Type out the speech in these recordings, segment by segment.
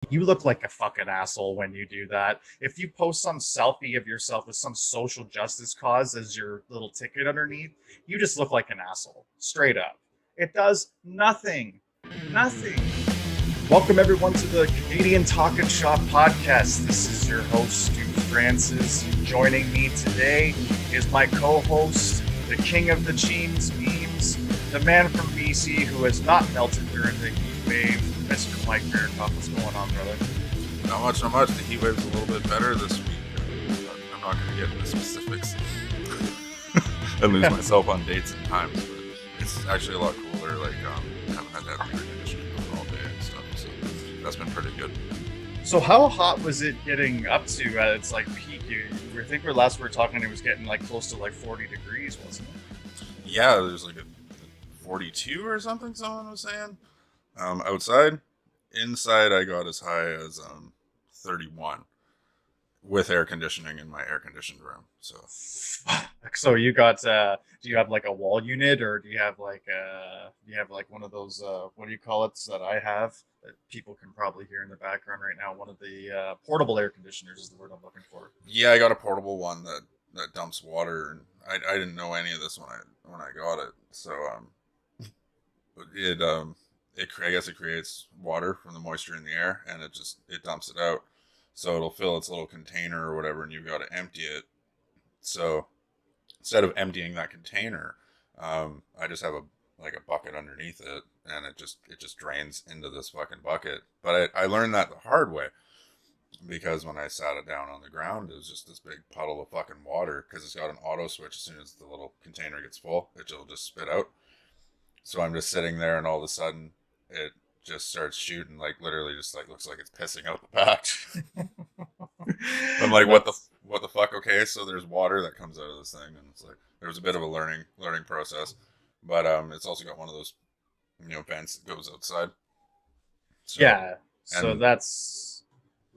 You look like a fucking asshole when you do that. If you post some selfie of yourself with some social justice cause as your little ticket underneath, you just look like an asshole. Straight up. It does nothing. Nothing. Welcome everyone to the Canadian Talkin Shop podcast. This is your host, Stu Francis. Joining me today is my co-host, the king of the jeans memes, the man from BC who has not melted during the heat wave, Mr. Mike Fairclough. What's going on, brother? Not much, not much. The heat wave's a little bit better this week. I'm not going to get into specifics. I lose myself on dates and times, but it's actually a lot cooler. Like, haven't had that air conditioning on all day and stuff, so that's been pretty good. So how hot was it getting up to at its like peak? I think last we were talking, it was getting like close to like 40 degrees, wasn't it? Yeah, there's like a 42 or something. Someone was saying. Outside, inside, I got as high as 31 with air conditioning in my air conditioned room. So So you got do you have like a wall unit, or do you have like one of those what do you call it that I have that people can probably hear in the background right now? One of the portable air conditioners is the word I'm looking for. yeah, I got a portable one that dumps water, and I didn't know any of this when I got it. So I guess it creates water from the moisture in the air, and it dumps it out. So it'll fill its little container or whatever, and you've got to empty it. So instead of emptying that container, I just have a bucket underneath it, and it just drains into this fucking bucket. But I learned that the hard way, because when I sat it down on the ground, it was just this big puddle of fucking water, because it's got an auto switch. As soon as the little container gets full, it'll just spit out. So I'm just sitting there, and all of a sudden, it just starts shooting, like literally, just like looks like it's pissing out the patch. I'm like, That's what the fuck? Okay, so there's water that comes out of this thing, and it's like there's a bit of a learning process, but it's also got one of those vents that goes outside. So yeah. So and that's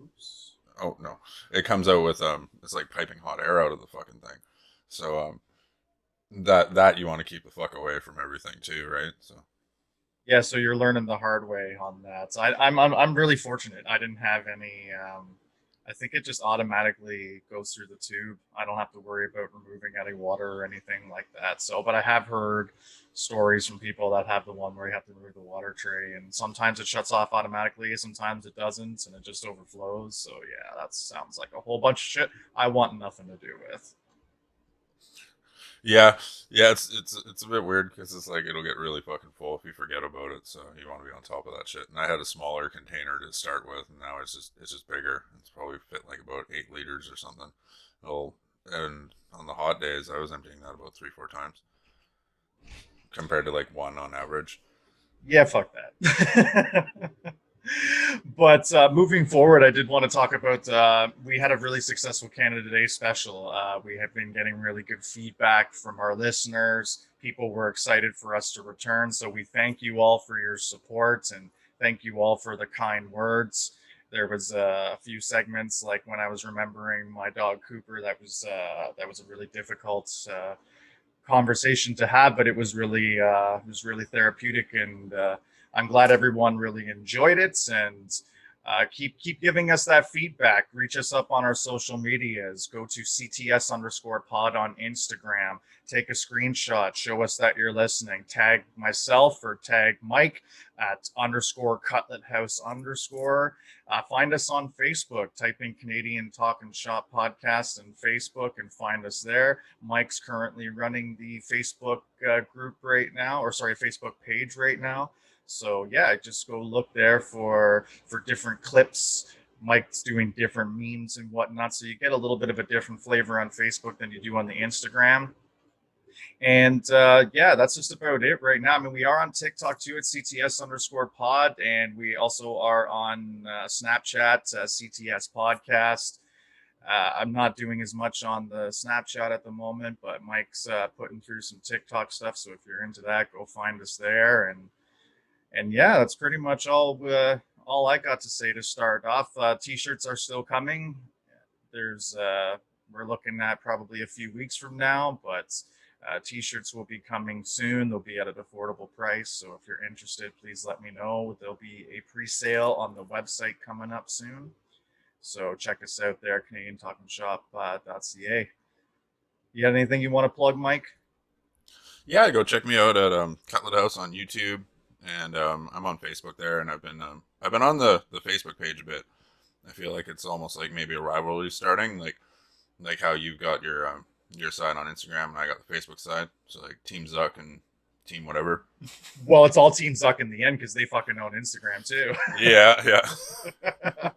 oops. oh no, it comes out with it's like piping hot air out of the fucking thing. So that you want to keep the fuck away from everything too, right? So Yeah, so you're learning the hard way on that. So I'm really fortunate. I didn't have any. I think it just automatically goes through the tube. I don't have to worry about removing any water or anything like that. So, but I have heard stories from people that have the one where you have to remove the water tray, and sometimes it shuts off automatically, sometimes it doesn't, and it just overflows. So yeah, that sounds like a whole bunch of shit I want nothing to do with. yeah, yeah, it's a bit weird, because it's like it'll get really fucking full if you forget about it. So you want to be on top of that shit. And I had a smaller container to start with, and now it's just bigger. It's probably fit like about 8 liters or something. It'll and on the hot days, I was emptying that about 3 4 times compared to like one on average. Yeah, fuck that. But moving forward, I did want to talk about. We had a really successful Canada Day special. We have been getting really good feedback from our listeners. People were excited for us to return. So we thank you all for your support, and thank you all for the kind words. There was a few segments like when I was remembering my dog Cooper. That was a really difficult conversation to have, but it was really therapeutic, and I'm glad everyone really enjoyed it. And keep giving us that feedback. Reach us up on our social medias. Go to CTS underscore pod on Instagram. Take a screenshot. Show us that you're listening. Tag myself or tag Mike at underscore Cutlet House underscore. Find us on Facebook. Type in Canadian Talkin Shop podcast and Facebook and find us there. Mike's currently running the Facebook group right now, or sorry, Facebook page right now. So yeah, just go look there for different clips. Mike's doing different memes and whatnot, so you get a little bit of a different flavor on Facebook than you do on the Instagram. And yeah, that's just about it right now. I mean, we are on TikTok too at CTS underscore pod, and we also are on Snapchat, CTS podcast. I'm not doing as much on the Snapchat at the moment, but Mike's putting through some TikTok stuff. So if you're into that, go find us there. And yeah, that's pretty much all I got to say to start off. T-shirts are still coming. There's we're looking at probably a few weeks from now, but T-shirts will be coming soon. They'll be at an affordable price. So if you're interested, please let me know. There'll be a pre-sale on the website coming up soon. So check us out there, Canadian Talkin Shop.ca. You got anything you want to plug, Mike? Yeah, go check me out at Cutlet House on YouTube, and I'm on Facebook there, and I've been on the Facebook page a bit. I feel like it's almost like maybe a rivalry starting, like how you got your side on Instagram and I got the Facebook side. So like Team Zuck and Team whatever. Well, it's all Team Zuck in the end because they fucking own Instagram too. Yeah, yeah.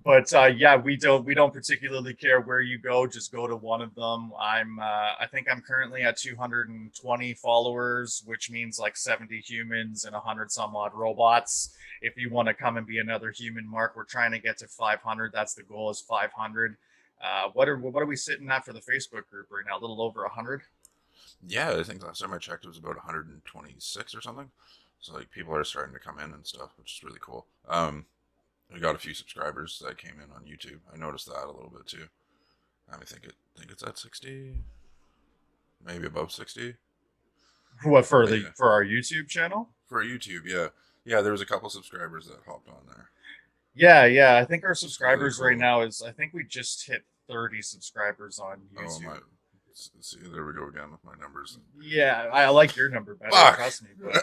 But yeah, we don't particularly care where you go. Just go to one of them. I think I'm currently at 220 followers, which means like 70 humans and 100 some odd robots. If you want to come and be another human, Mark, we're trying to get to 500. That's the goal, is 500. What are we sitting at for the Facebook group right now? A little over 100. Yeah, I think last time I checked it was about 126 or something. So like people are starting to come in and stuff, which is really cool. We got a few subscribers that came in on YouTube. I noticed that a little bit too. Think it's at 60, maybe above 60. What for But yeah, for our YouTube channel? for YouTube, yeah, yeah. There was a couple subscribers that hopped on there, Yeah. I think our which is really subscribers right cool. now is, I think we just hit 30 subscribers on Oh YouTube. my! See, there we go again with my numbers. Yeah, I like your number better, Fuck. trust me. But,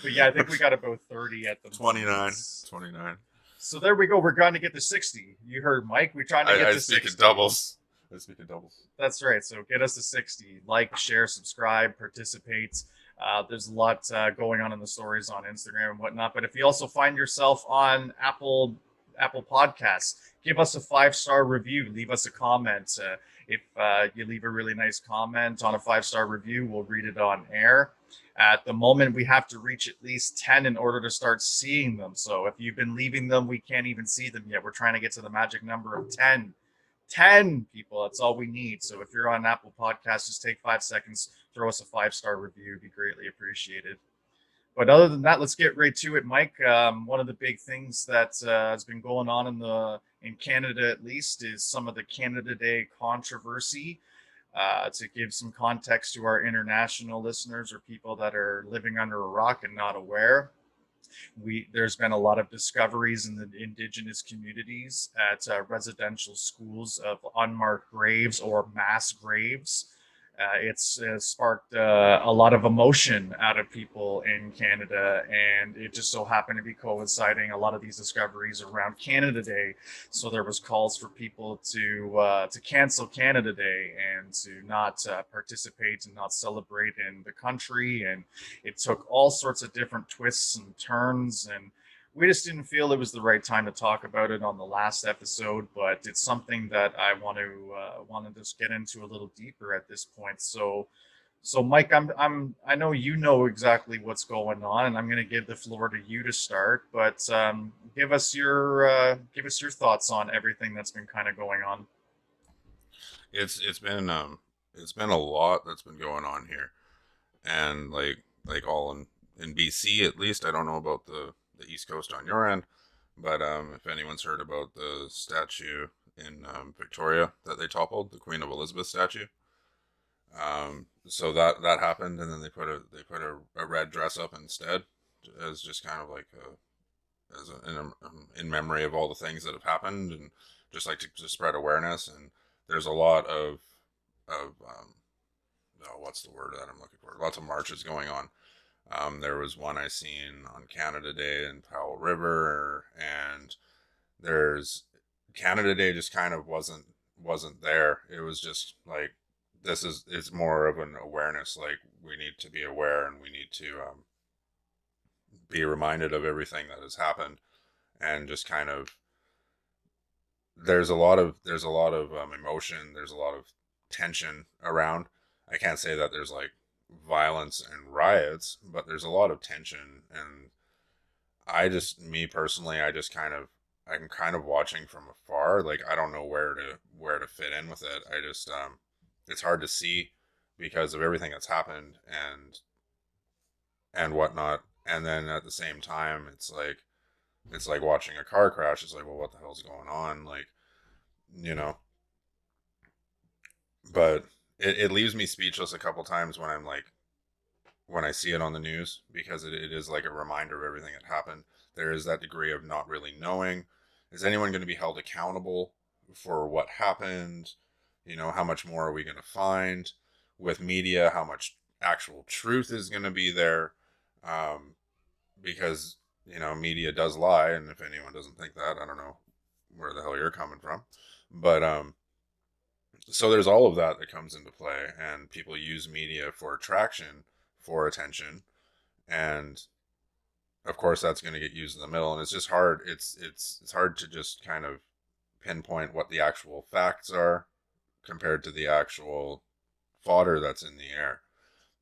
but yeah, I think we got about 30 at the 29, moment. 29. So there we go. We're trying to get to 60. You heard Mike. We're trying to get I to speak 60. in doubles. I speak in doubles. That's right. So get us to 60. Like, share, subscribe, participate. There's a lot going on in the stories on Instagram and whatnot. But if you also find yourself on Apple Podcasts, give us a 5-star review. Leave us a comment. If you leave a really nice comment on a 5-star review, we'll read it on air. At the moment, we have to reach at least 10 in order to start seeing them. So if you've been leaving them, we can't even see them yet. We're trying to get to the magic number of 10. 10 people, that's all we need. So if you're on Apple Podcasts, just take 5 seconds, throw us a 5-star review. It'd be greatly appreciated. But other than that, let's get right to it, Mike. One of the big things that has been going on in Canada, at least, is some of the Canada Day controversy. To give some context to our international listeners or people that are living under a rock and not aware, there's been a lot of discoveries in the indigenous communities at residential schools of unmarked graves or mass graves. It's sparked a lot of emotion out of people in Canada, and it just so happened to be coinciding a lot of these discoveries around Canada Day. So there was calls for people to cancel Canada Day and to not participate and not celebrate in the country, and it took all sorts of different twists and turns, and we just didn't feel it was the right time to talk about it on the last episode, but it's something that I want to just get into a little deeper at this point. So Mike, I know you know exactly what's going on, and I'm going to give the floor to you to start. But give us your thoughts on everything that's been kind of going on. It's been a lot that's been going on here, and like all in BC at least. I don't know about the East Coast on your end, but if anyone's heard about the statue in Victoria that they toppled, the Queen of Elizabeth statue. So that happened, and then they put a red dress up instead, as just kind of like in memory of all the things that have happened, and just like to spread awareness. And there's a lot of oh, what's the word that I'm looking for? Lots of marches going on. There was one I seen on Canada Day in Powell River, and there's Canada Day just kind of wasn't there. It was just like it's more of an awareness. Like we need to be aware, and we need to be reminded of everything that has happened, and just kind of there's a lot of emotion. There's a lot of tension around. I can't say that there's like violence and riots, but there's a lot of tension. And me personally, I'm kind of watching from afar. Like I don't know where to fit in with it. I just it's hard to see because of everything that's happened and whatnot. And then at the same time, it's like watching a car crash. It's like, well, what the hell's going on? Like, you know, But it leaves me speechless a couple times when I'm like, when I see it on the news, because it is like a reminder of everything that happened. There is that degree of not really knowing. Is anyone going to be held accountable for what happened? You know, how much more are we going to find with media? How much actual truth is going to be there? Um, because, you know, media does lie. And if anyone doesn't think that, I don't know where the hell you're coming from. But, so there's all of that that comes into play, and people use media for attraction, for attention, and of course that's going to get used in the middle, and it's just hard. It's hard to just kind of pinpoint what the actual facts are compared to the actual fodder that's in the air.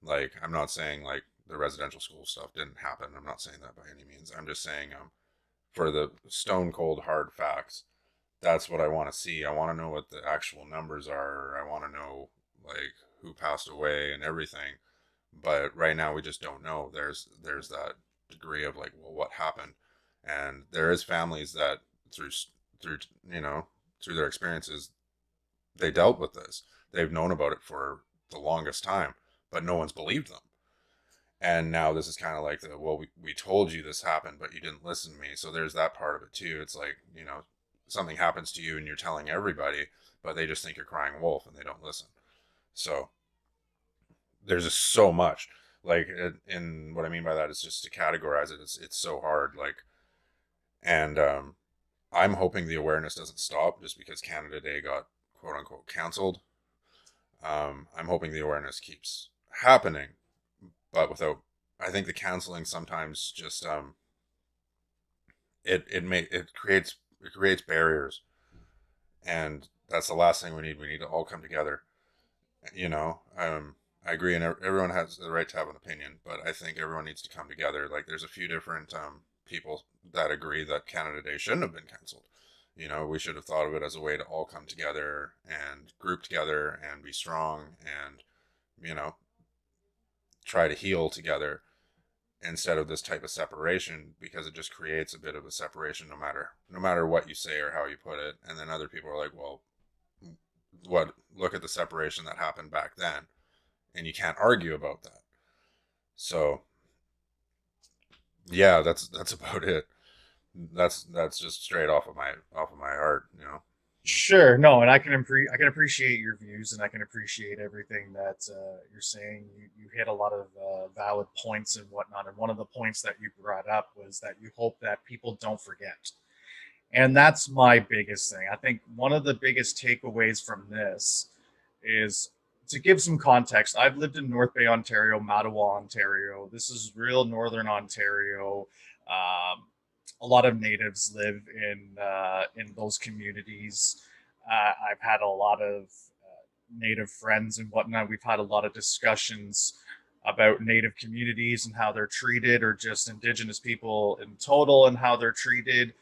Like, I'm not saying like the residential school stuff didn't happen. I'm not saying that by any means. I'm just saying for the stone cold hard facts, that's what I want to see. I want to know what the actual numbers are. I want to know like who passed away and everything. But right now we just don't know. There's that degree of like, well, what happened? And there is families that through you know, through their experiences, they dealt with this. They've known about it for the longest time, but no one's believed them. And now this is kind of like well, we told you this happened, but you didn't listen to me. So there's that part of it too. It's like, you know, something happens to you and you're telling everybody, but they just think you're crying wolf and they don't listen. So there's just so much. Like, in what I mean by that is just to categorize it. It's so hard. Like, and I'm hoping the awareness doesn't stop just because Canada Day got quote unquote canceled. I'm hoping the awareness keeps happening, but without. I think the canceling sometimes just it creates barriers, and that's the last thing we need. We need to all come together. You know, I agree, and everyone has the right to have an opinion, but I think everyone needs to come together. Like, there's a few different people that agree that Canada Day shouldn't have been canceled. You know, we should have thought of it as a way to all come together and group together and be strong and, you know, try to heal together instead of this type of separation, because it just creates a bit of a separation no matter what you say or how you put it. And then other people are like, well, what, look at the separation that happened back then, and you can't argue about that. So yeah, that's about it. That's just straight off of my heart, you know. Sure, no, and I can appreciate your views, and I can appreciate everything that you're saying. You hit a lot of valid points and whatnot. And one of the points that you brought up was that you hope that people don't forget, and that's my biggest thing. I think one of the biggest takeaways from this is to give some context. I've lived in North Bay, Ontario, Mattawa, Ontario. This is real northern Ontario. Um, a lot of natives live in those communities. I've had a lot of native friends and whatnot. We've had a lot of discussions about native communities and how they're treated, or just indigenous people in total and how they're treated.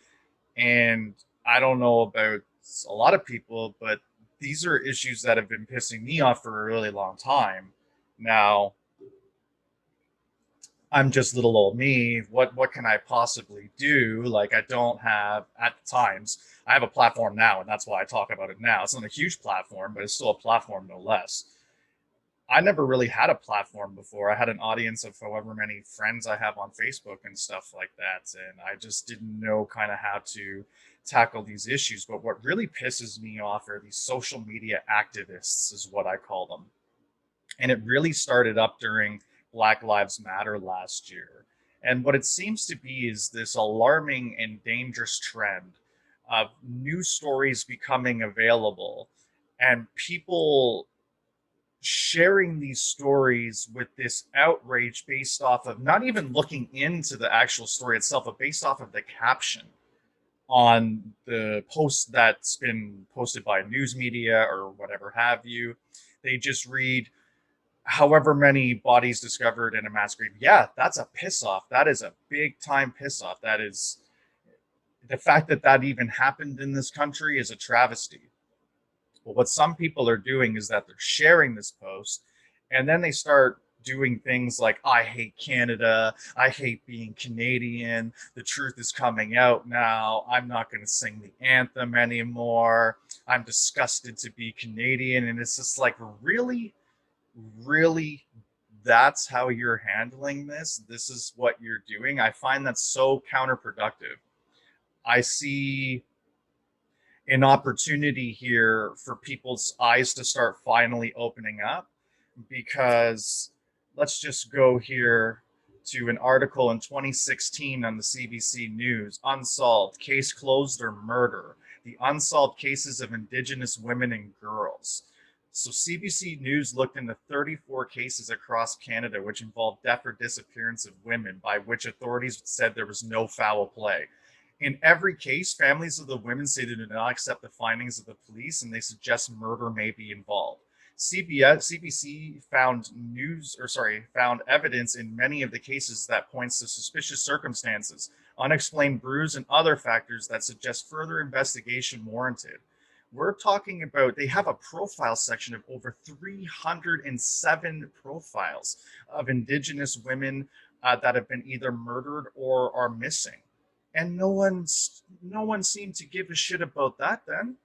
And I don't know about a lot of people, but these are issues that have been pissing me off for a really long time. Now, I'm just little old me. What can I possibly do? Like, I don't have at the times. I have a platform now, and that's why I talk about it now. It's not a huge platform, but it's still a platform no less. I never really had a platform before. I had an audience of however many friends I have on Facebook and stuff like that, and I just didn't know kind of how to tackle these issues. But what really pisses me off are these social media activists, is what I call them. And it really started up during Black Lives Matter last year. And what it seems to be is this alarming and dangerous trend of news stories becoming available and people sharing these stories with this outrage based off of not even looking into the actual story itself, but based off of the caption on the post that's been posted by news media or whatever have you. They just read, however many bodies discovered in a mass grave. Yeah, that's a piss off. That is a big time piss off. That is, the fact that that even happened in this country is a travesty. But what some people are doing is that they're sharing this post, and then they start doing things like, I hate Canada, I hate being Canadian, the truth is coming out now, I'm not going to sing the anthem anymore, I'm disgusted to be Canadian. And it's just like, really, really, that's how you're handling this? This is what you're doing? I find that so counterproductive. I see an opportunity here for people's eyes to start finally opening up, because let's just go here to an article in 2016 on the CBC News. Unsolved, case closed or murder, the unsolved cases of Indigenous women and girls. So CBC News looked into 34 cases across Canada which involved death or disappearance of women, by which authorities said there was no foul play. In every case, families of the women say they do not accept the findings of the police and they suggest murder may be involved. CBC found evidence in many of the cases that points to suspicious circumstances, unexplained bruise, and other factors that suggest further investigation warranted. We're talking about, they have a profile section of over 307 profiles of Indigenous women that have been either murdered or are missing. And no one seemed to give a shit about that then.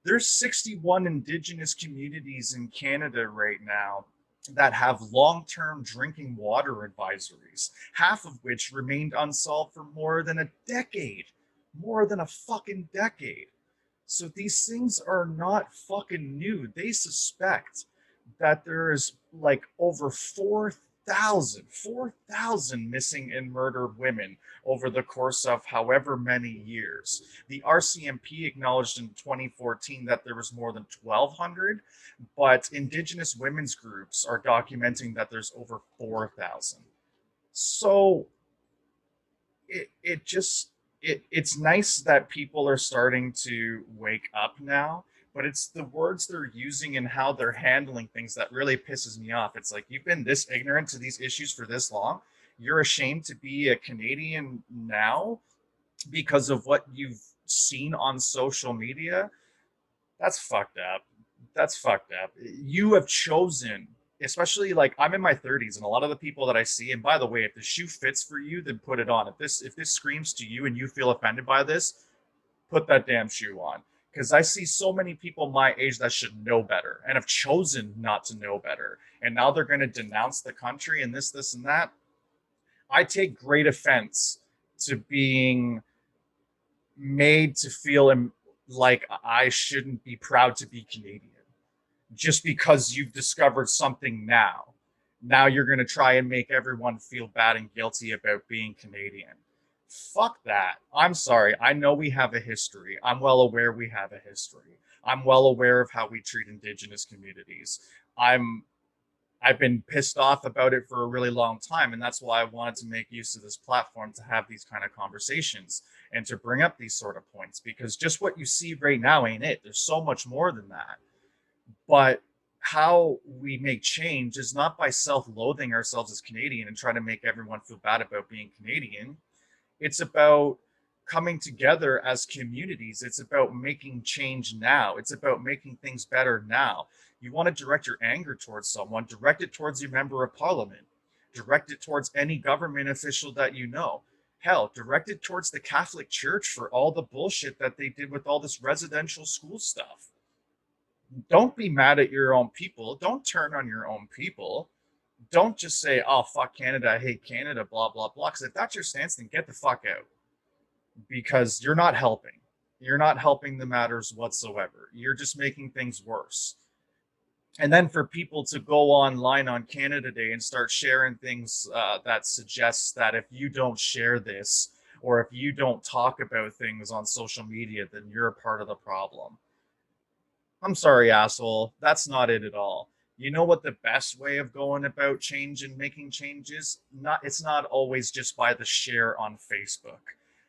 There's 61 Indigenous communities in Canada right now that have long-term drinking water advisories, half of which remained unsolved for more than a decade. More than a fucking decade. So these things are not fucking new. They suspect that there is like over 4,000 missing and murdered women over the course of however many years. The RCMP acknowledged in 2014 that there was more than 1,200, but Indigenous women's groups are documenting that there's over 4,000. So it's nice that people are starting to wake up now, but it's the words they're using and how they're handling things that really pisses me off. It's like, you've been this ignorant to these issues for this long. You're ashamed to be a Canadian now because of what you've seen on social media. That's fucked up. That's fucked up. You have chosen, especially like, I'm in my 30s, and a lot of the people that I see, and by the way, if the shoe fits for you, then put it on. If this screams to you and you feel offended by this, put that damn shoe on. Because I see so many people my age that should know better and have chosen not to know better. And now they're going to denounce the country and this, and that. I take great offense to being made to feel like I shouldn't be proud to be Canadian. Just because you've discovered something now. Now you're going to try and make everyone feel bad and guilty about being Canadian. Fuck that. I'm sorry. I know we have a history. I'm well aware we have a history. I'm well aware of how we treat Indigenous communities. I've been pissed off about it for a really long time, and that's why I wanted to make use of this platform to have these kind of conversations and to bring up these sort of points, because just what you see right now ain't it. There's so much more than that. But how we make change is not by self-loathing ourselves as Canadian and trying to make everyone feel bad about being Canadian. It's about coming together as communities. It's about making change now. It's about making things better now. You want to direct your anger towards someone, direct it towards your member of parliament. Direct it towards any government official that you know. Hell, direct it towards the Catholic Church for all the bullshit that they did with all this residential school stuff. Don't be mad at your own people. Don't turn on your own people. Don't just say, oh, fuck Canada, I hate Canada, blah, blah, blah. Because if that's your stance, then get the fuck out. Because you're not helping. You're not helping the matters whatsoever. You're just making things worse. And then for people to go online on Canada Day and start sharing things that suggests that if you don't share this, or if you don't talk about things on social media, then you're a part of the problem. I'm sorry, asshole. That's not it at all. You know what the best way of going about change and making changes? It's not always just by the share on Facebook.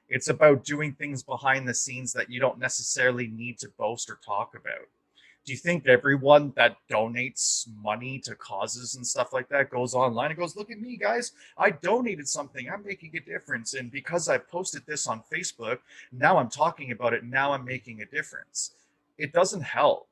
It's about doing things behind the scenes that you don't necessarily need to boast or talk about. Do you think everyone that donates money to causes and stuff like that goes online and goes, look at me, guys, I donated something, I'm making a difference, and because I posted this on Facebook, now I'm talking about it, now I'm making a difference? It doesn't help.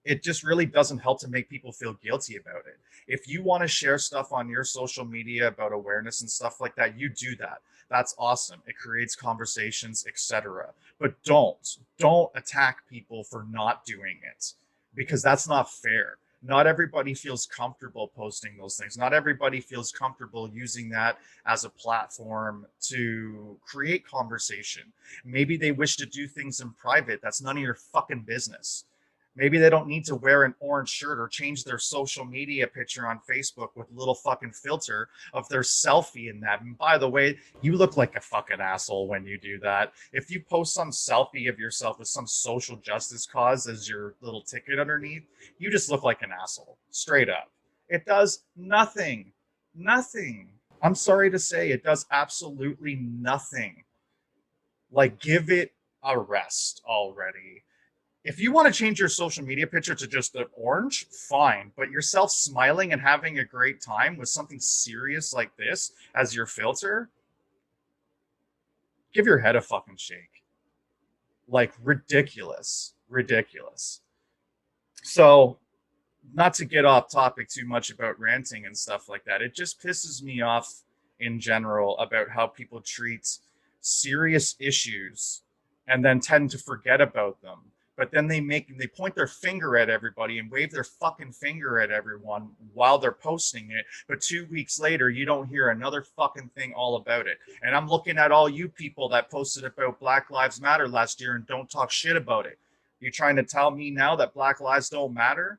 it just really doesn't help to make people feel guilty about it. If you want to share stuff on your social media about awareness and stuff like that, you do that. That's awesome. It creates conversations, etc. But don't attack people for not doing it, because that's not fair. Not everybody feels comfortable posting those things. Not everybody feels comfortable using that as a platform to create conversation. Maybe they wish to do things in private. That's none of your fucking business. Maybe they don't need to wear an orange shirt or change their social media picture on Facebook with a little fucking filter of their selfie in that. And by the way, you look like a fucking asshole when you do that. If you post some selfie of yourself with some social justice cause as your little ticket underneath, you just look like an asshole. Straight up. It does nothing. Nothing. I'm sorry to say, it does absolutely nothing. Like, give it a rest already. If you want to change your social media picture to just the orange, fine. But yourself smiling and having a great time with something serious like this as your filter, give your head a fucking shake. Like, ridiculous. Ridiculous. So, not to get off topic too much about ranting and stuff like that, it just pisses me off in general about how people treat serious issues and then tend to forget about them. But then they point their finger at everybody and wave their fucking finger at everyone while they're posting it. But 2 weeks later, you don't hear another fucking thing all about it. And I'm looking at all you people that posted about Black Lives Matter last year and don't talk shit about it. You trying to tell me now that Black lives don't matter?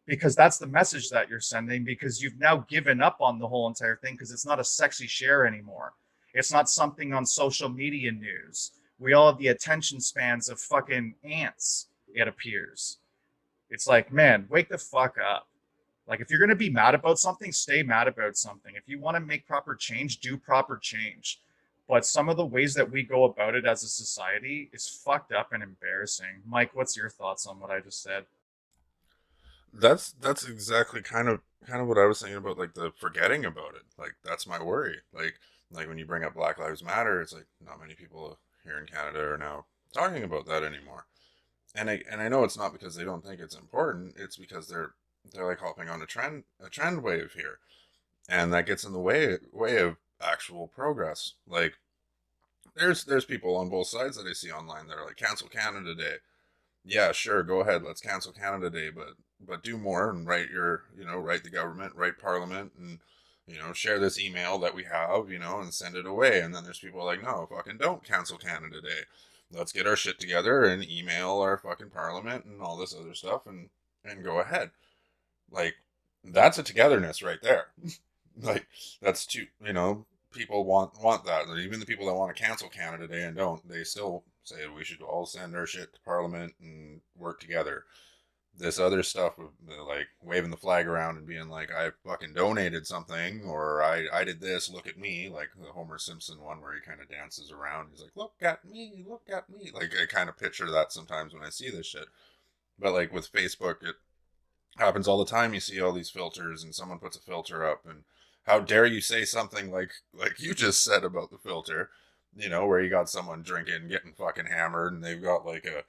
Because that's the message that you're sending, because you've now given up on the whole entire thing because it's not a sexy share anymore. It's not something on social media news. We all have the attention spans of fucking ants, it appears. It's like, man, wake the fuck up. Like, if you're going to be mad about something, stay mad about something. If you want to make proper change, do proper change. But some of the ways that we go about it as a society is fucked up and embarrassing. Mike, what's your thoughts on what I just said? That's exactly kind of what I was saying about like the forgetting about it. Like that's my worry. Like when you bring up Black Lives Matter, it's like not many people here in Canada are now talking about that anymore. And I know it's not because they don't think it's important. It's because they're like hopping on a trend wave here, and that gets in the way of actual progress. Like there's people on both sides that I see online that are like cancel Canada Day. Yeah, sure, go ahead, let's cancel Canada Day, but do more and write the government, write Parliament, and share this email that we have, and send it away. And then there's people like, no, fucking don't cancel Canada Day. Let's get our shit together and email our fucking Parliament and all this other stuff and go ahead. Like that's a togetherness right there. Like that's too, people want that. Even the people that want to cancel Canada Day and don't, they still say we should all send our shit to Parliament and work together. This other stuff with like waving the flag around and being like, I fucking donated something, or I did this, look at me, like the Homer Simpson one where he kind of dances around. He's like, look at me, look at me. Like I kind of picture that sometimes when I see this shit. But like with Facebook, it happens all the time. You see all these filters and someone puts a filter up, and how dare you say something like you just said about the filter, where you got someone drinking, getting fucking hammered, and they've got like a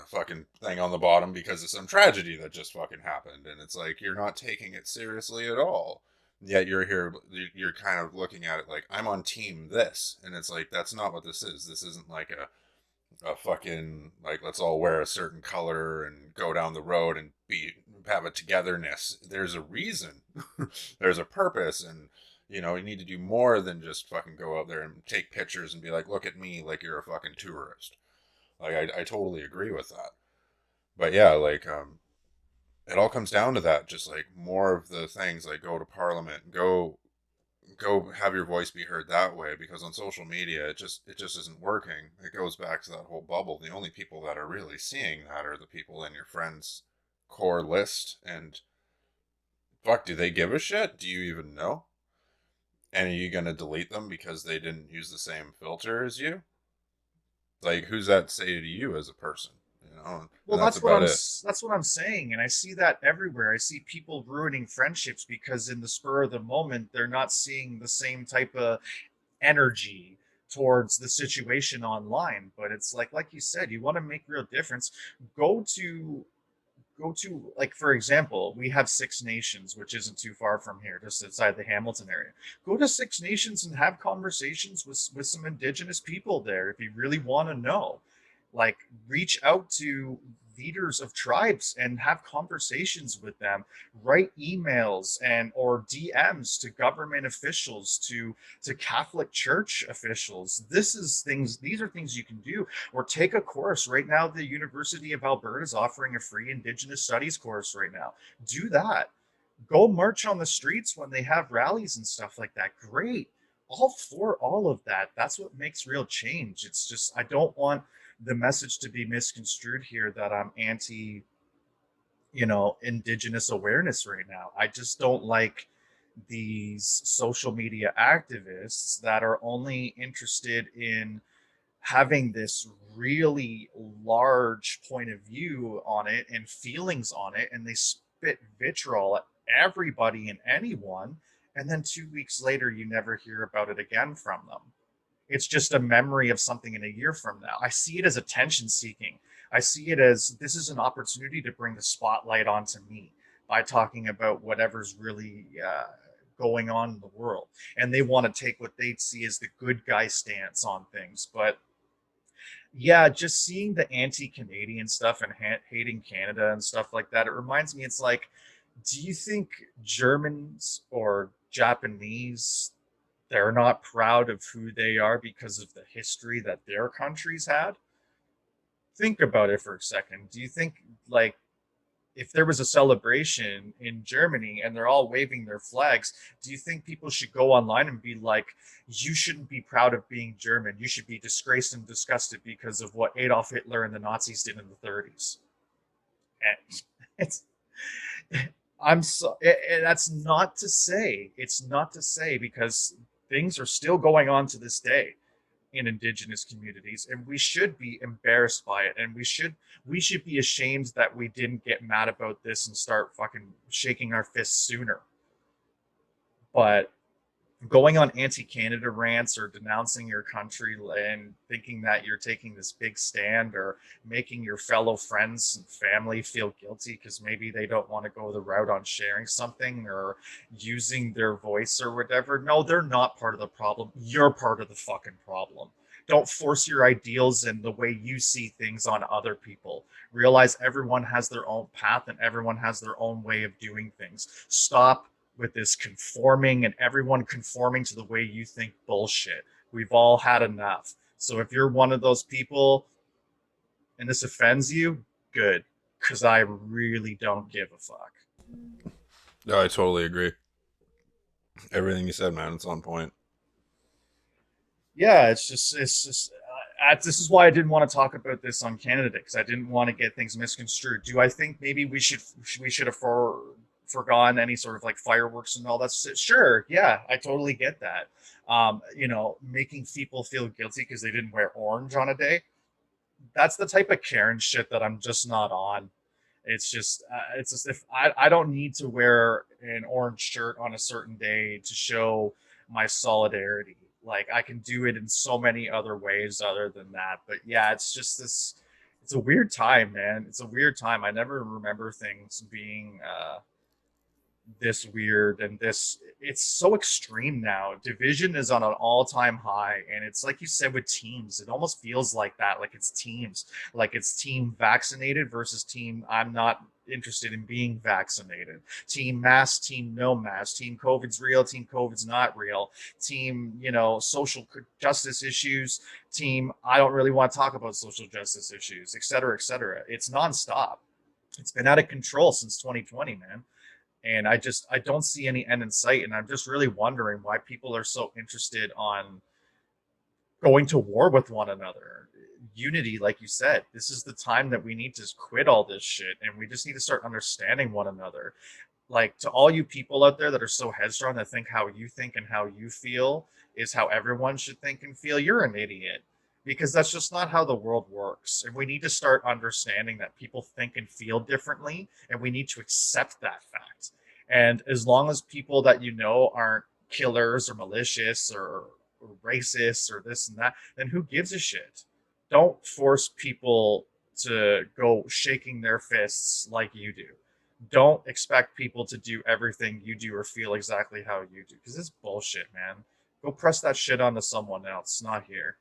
fucking thing on the bottom because of some tragedy that just fucking happened. And it's like, you're not taking it seriously at all. Yet you're here, you're kind of looking at it like, I'm on team this. And it's like, that's not what this is. This isn't like a fucking, like, let's all wear a certain color and go down the road and have a togetherness. There's a reason. There's a purpose. And, you need to do more than just fucking go out there and take pictures and be like, look at me, like you're a fucking tourist. Like, I totally agree with that. But yeah, like, it all comes down to that. Just like more of the things, like go to Parliament, go have your voice be heard that way. Because on social media, it just isn't working. It goes back to that whole bubble. The only people that are really seeing that are the people in your friends' core list. And fuck, do they give a shit? Do you even know? And are you gonna delete them because they didn't use the same filter as you? Like, who's that say to you as a person? Well, And that's about it. that's what I'm saying, and I see that everywhere. I see people ruining friendships because in the spur of the moment they're not seeing the same type of energy towards the situation online. But it's like you said, you want to make real difference, go to like, for example, we have Six Nations, which isn't too far from here, just outside the Hamilton area. Go to Six Nations and have conversations with some indigenous people there if you really want to know. Like, reach out to leaders of tribes and have conversations with them. Write emails and or DMs to government officials, to Catholic Church officials. These are things you can do. Or take a course. Right now, the University of Alberta is offering a free Indigenous Studies course right now. Do that. Go march on the streets when they have rallies and stuff like that. Great. All for all of that. That's what makes real change. It's just, I don't want the message to be misconstrued here that I'm anti, Indigenous awareness right now. I just don't like these social media activists that are only interested in having this really large point of view on it and feelings on it, and they spit vitriol at everybody and anyone, and then 2 weeks later you never hear about it again from them. It's just a memory of something in a year from now. I see it as attention seeking. I see it as, this is an opportunity to bring the spotlight onto me by talking about whatever's really going on in the world, and they want to take what they see as the good guy stance on things. But yeah, just seeing the anti-Canadian stuff and hating Canada and stuff like that, it reminds me, it's like, do you think Germans or Japanese, they're not proud of who they are because of the history that their countries had? Think about it for a second. Do you think, like, if there was a celebration in Germany and they're all waving their flags, do you think people should go online and be like, you shouldn't be proud of being German? You should be disgraced and disgusted because of what Adolf Hitler and the Nazis did in the 30s. And it's, I'm so, and that's not to say, it's not to say, because things are still going on to this day in Indigenous communities, and we should be embarrassed by it, and we should be ashamed that we didn't get mad about this and start fucking shaking our fists sooner. But going on anti-Canada rants or denouncing your country and thinking that you're taking this big stand, or making your fellow friends and family feel guilty because maybe they don't want to go the route on sharing something or using their voice or whatever. No, they're not part of the problem. You're part of the fucking problem. Don't force your ideals and the way you see things on other people. Realize everyone has their own path and everyone has their own way of doing things. Stop with this conforming and everyone conforming to the way you think bullshit. We've all had enough. So if you're one of those people and this offends you, good, because I really don't give a fuck. No, I totally agree. Everything you said, man, it's on point. Yeah, this is why I didn't want to talk about this on Canada Day, because I didn't want to get things misconstrued. Do I think maybe we should have forgone any sort of like fireworks and all that shit? Sure, yeah, I totally get that. Making people feel guilty because they didn't wear orange on a day. That's the type of Karen shit that I'm just not on. It's just if I don't need to wear an orange shirt on a certain day to show my solidarity. Like, I can do it in so many other ways other than that. But yeah, it's just this. It's a weird time, man. It's a weird time. I never remember things being this weird, and this, it's so extreme now. Division is on an all-time high, and it's like you said with teams, it almost feels like that, like it's teams, like it's team vaccinated versus team I'm not interested in being vaccinated, team mask, team no mask, team COVID's real, team COVID's not real, team social justice issues, team I don't really want to talk about social justice issues, etc., etc. It's nonstop. It's been out of control since 2020, man. And I don't see any end in sight, and I'm just really wondering why people are so interested on going to war with one another. Unity, like you said, this is the time that we need to quit all this shit, and we just need to start understanding one another. Like, to all you people out there that are so headstrong that think how you think and how you feel is how everyone should think and feel, you're an idiot, because that's just not how the world works. And we need to start understanding that people think and feel differently, and we need to accept that fact. And as long as people that aren't killers or malicious or racist or this and that, then who gives a shit? Don't force people to go shaking their fists like you do. Don't expect people to do everything you do or feel exactly how you do, because it's bullshit, man. Go press that shit onto someone else, not here.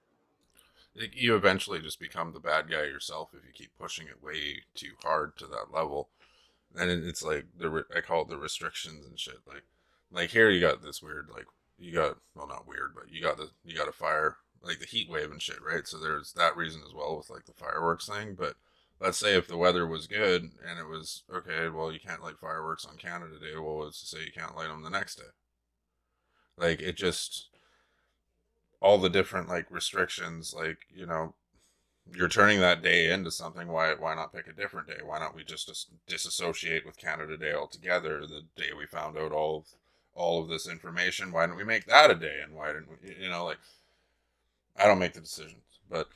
You eventually just become the bad guy yourself if you keep pushing it way too hard to that level. And it's like I call it the restrictions and shit. Like here you got this weird like you got well not weird but you got a fire like the heat wave and shit, right? So there's that reason as well with like the fireworks thing. But let's say if the weather was good and it was okay, well you can't light fireworks on Canada Day. Well, it's to say you can't light them the next day. Like it just all the different like restrictions, like you're turning that day into something. Why not pick a different day? Why not we just disassociate with Canada Day altogether? The day we found out all of this information, why didn't we make that a day? And why didn't we? Like I don't make the decisions, but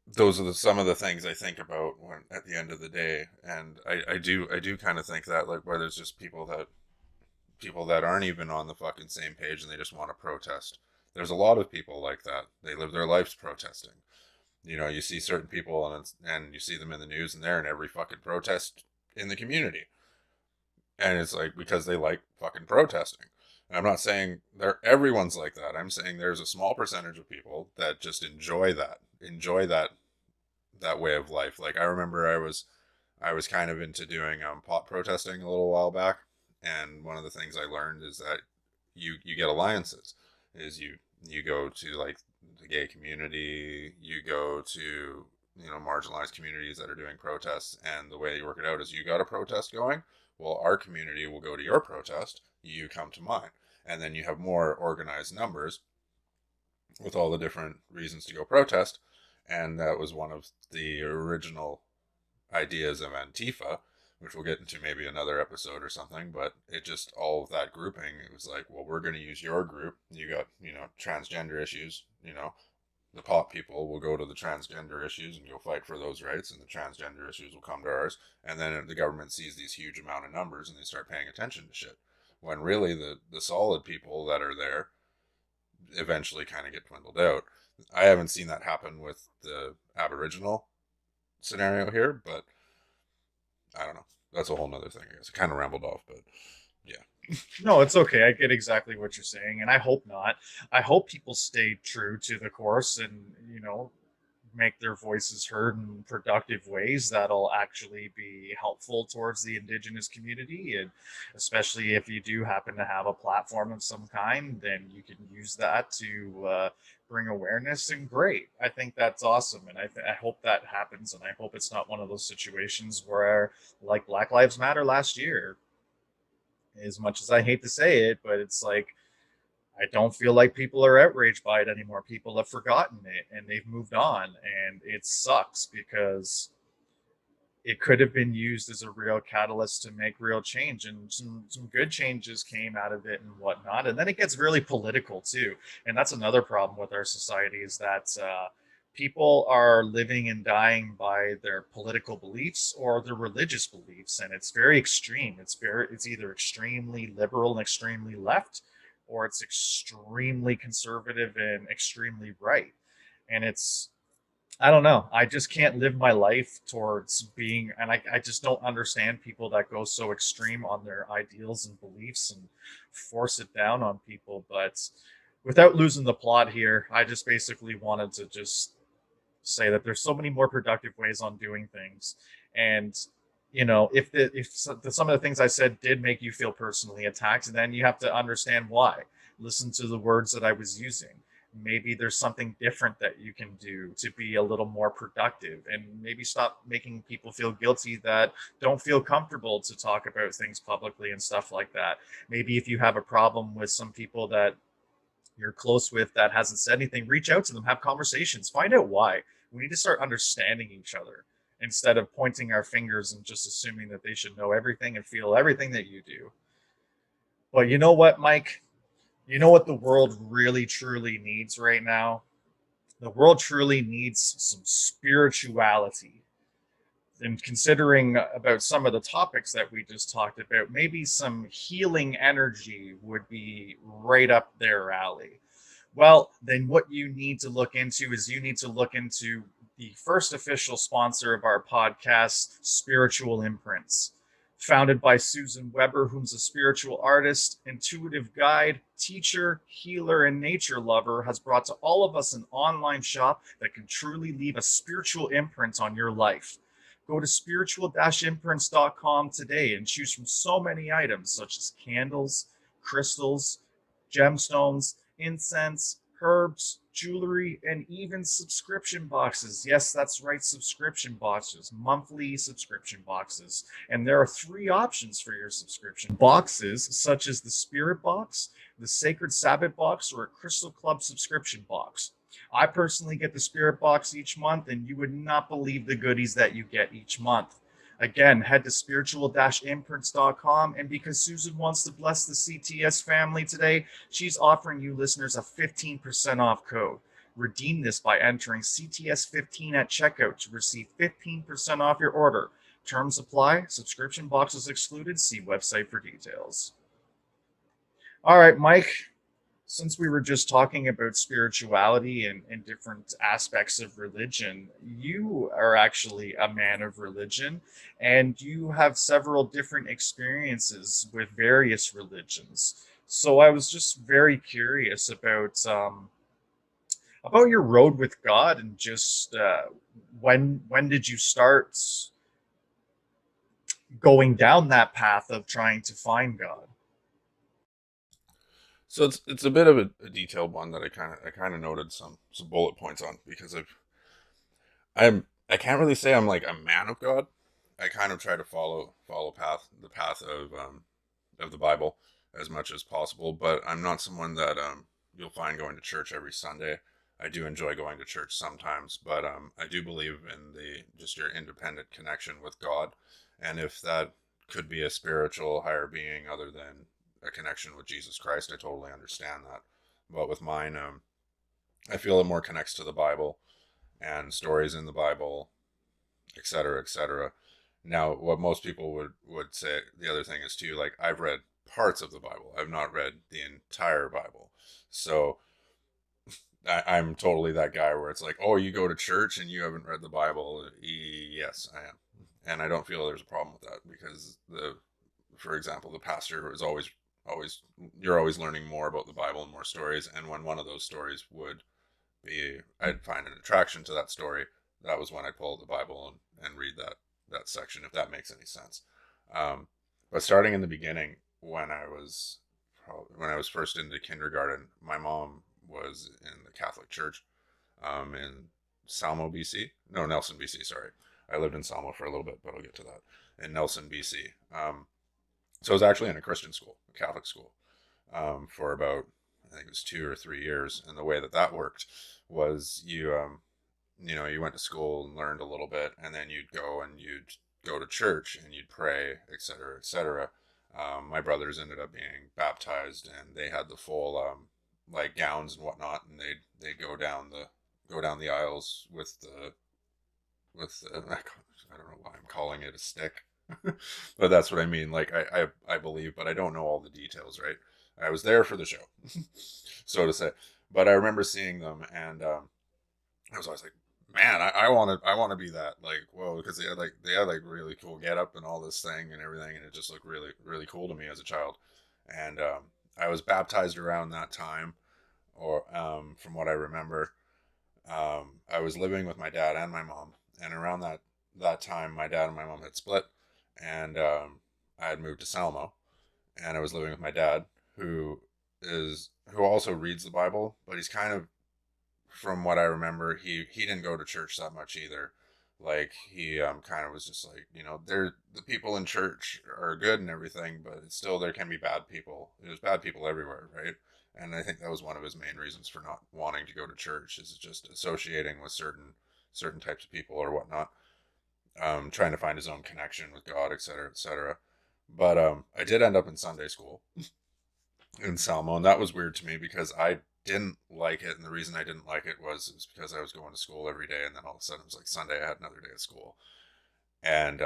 those are some of the things I think about when at the end of the day. And I do kind of think that like where there's just people that aren't even on the fucking same page and they just want to protest. There's a lot of people like that. They live their lives protesting. You see certain people and you see them in the news and they're in every fucking protest in the community. And it's like because they like fucking protesting. And I'm not saying everyone's like that. I'm saying there's a small percentage of people that just enjoy that way of life. Like I remember I was kind of into doing pot protesting a little while back, and one of the things I learned is that you get alliances. Is you go to like the gay community, you go to marginalized communities that are doing protests, and the way you work it out is you got a protest going. Well, our community will go to your protest, you come to mine, and then you have more organized numbers with all the different reasons to go protest. And that was one of the original ideas of Antifa, which we'll get into maybe another episode or something. But it just all of that grouping, it was like, well, we're going to use your group. You got transgender issues. The pot people will go to the transgender issues and go fight for those rights, and the transgender issues will come to ours. And then the government sees these huge amount of numbers and they start paying attention to shit. When really the solid people that are there eventually kind of get dwindled out. I haven't seen that happen with the Aboriginal scenario here, but I don't know. That's a whole nother thing, I guess. I kind of rambled off, but yeah. No, it's okay. I get exactly what you're saying, and I hope not. I hope people stay true to the course and, make their voices heard in productive ways that'll actually be helpful towards the indigenous community. And especially if you do happen to have a platform of some kind, then you can use that to bring awareness. And great. I think that's awesome. And I hope that happens. And I hope it's not one of those situations where, like Black Lives Matter last year, as much as I hate to say it, but it's like, I don't feel like people are outraged by it anymore. People have forgotten it and they've moved on. And it sucks because it could have been used as a real catalyst to make real change. And some good changes came out of it and whatnot. And then it gets really political too. And that's another problem with our society is that people are living and dying by their political beliefs or their religious beliefs. And it's very extreme. It's either extremely liberal and extremely left, or it's extremely conservative and extremely right. And I don't know. I just can't live my life towards being, and I just don't understand people that go so extreme on their ideals and beliefs and force it down on people. But without losing the plot here, I just basically wanted to just say that there's so many more productive ways on doing things. And if some of the things I said did make you feel personally attacked, then you have to understand why. Listen to the words that I was using. Maybe there's something different that you can do to be a little more productive, and maybe stop making people feel guilty that don't feel comfortable to talk about things publicly and stuff like that. Maybe if you have a problem with some people that you're close with that hasn't said anything, reach out to them, have conversations, find out why. We need to start understanding each other instead of pointing our fingers and just assuming that they should know everything and feel everything that you do. But you know what, Mike? You know what the world really truly needs right now? The world truly needs some spirituality. And considering about some of the topics that we just talked about, maybe some healing energy would be right up their alley. Well, then what you need to look into is you need to look into the first official sponsor of our podcast, Spiritual Imprints. Founded by Susan Weber, who's a spiritual artist, intuitive guide, teacher, healer, and nature lover, has brought to all of us an online shop that can truly leave a spiritual imprint on your life. Go to spiritual-imprints.com today and choose from so many items such as candles, crystals, gemstones, incense, herbs, jewelry, and even subscription boxes. Yes, that's right, subscription boxes, monthly subscription boxes. And there are three options for your subscription boxes, such as the Spirit Box, the Sacred Sabbath Box, or a Crystal Club subscription box. I personally get the Spirit Box each month, and you would not believe the goodies that you get each month. Again, head to spiritual-imprints.com. And because Susan wants to bless the CTS family today, she's offering you listeners a 15% off code. Redeem this by entering CTS15 at checkout to receive 15% off your order. Terms apply. Subscription boxes excluded. See website for details. All right, Mike, since we were just talking about spirituality and different aspects of religion, you are actually a man of religion and you have several different experiences with various religions. So I was just very curious about your road with God and just when did you start going down that path of trying to find God? So it's a bit of a detailed one that I kind of noted some bullet points on because I can't really say I'm like a man of God. I kind of try to follow the path of the Bible as much as possible, but I'm not someone that you'll find going to church every Sunday. I do enjoy going to church sometimes, but I do believe in the just your independent connection with God, and if that could be a spiritual higher being other than a connection with Jesus Christ, I totally understand that. But with mine, I feel it more connects to the Bible and stories in the Bible, etc., etc. Now, what most people would say, the other thing is too, like I've read parts of the Bible. I've not read the entire Bible. So I'm totally that guy where it's like, oh, you go to church and you haven't read the Bible. Yes, I am. And I don't feel there's a problem with that because for example, the pastor is always, you're always learning more about the Bible and more stories. And when one of those stories would be, I'd find an attraction to that story, that was when I'd pull out the Bible and read that section, if that makes any sense. But starting in the beginning, when I was first into kindergarten, my mom was in the Catholic Church, in Salmo, BC. No, Nelson, BC. Sorry, I lived in Salmo for a little bit, but I'll get to that. In Nelson, BC. So I was actually in a Christian school, a Catholic school, for about, I think it was 2 or 3 years. And the way that worked was you went to school and learned a little bit, and then you'd go to church and you'd pray, etc., etc. My brothers ended up being baptized, and they had the full like gowns and whatnot, and they'd go down the aisles with I don't know why I'm calling it a stick, but that's what I mean. Like I believe, but I don't know all the details, right? I was there for the show, so to say. But I remember seeing them, and I was always like, man, I want to be that. Like, whoa, because they had like really cool get up and all this thing and everything, and it just looked really really cool to me as a child. And I was baptized around that time, or from what I remember, I was living with my dad and my mom, and around that time, my dad and my mom had split, and I had moved to Salmo, and I was living with my dad, who also reads the Bible, but he's kind of, from what I remember, he didn't go to church that much either. Like he kind of was just like, they're the people in church are good and everything, but it's still there can be bad people. There's bad people everywhere, right? And I think that was one of his main reasons for not wanting to go to church, is just associating with certain types of people or whatnot, trying to find his own connection with God, etc., etc. But I did end up in Sunday school in Salmo, and that was weird to me because I didn't like it, and the reason I didn't like it was because I was going to school every day, and then all of a sudden it was like Sunday I had another day of school, and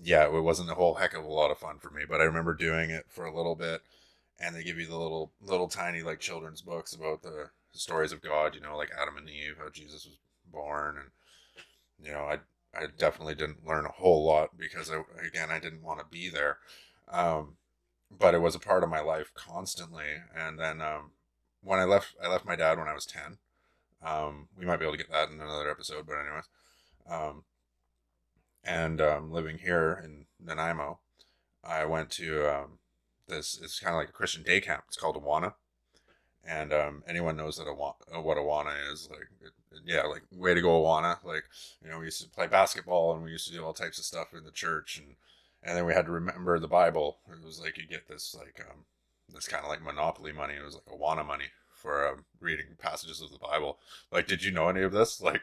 yeah, it wasn't a whole heck of a lot of fun for me. But I remember doing it for a little bit, and they give you the little tiny like children's books about the stories of God, like Adam and Eve, how Jesus was born, and I definitely didn't learn a whole lot because I didn't want to be there, um, but it was a part of my life constantly. And then when I left my dad when I was 10. We might be able to get that in another episode, but anyways, um, and living here in Nanaimo, I went to this. It's kind of like a Christian day camp. It's called Awana, and anyone knows that what Awana is. Like, yeah, like way to go Awana. Like, we used to play basketball and we used to do all types of stuff in the church, and then we had to remember the Bible. It was like you get this like this kind of like Monopoly money. It was like Awana money for reading passages of the Bible. Like, did you know any of this? Like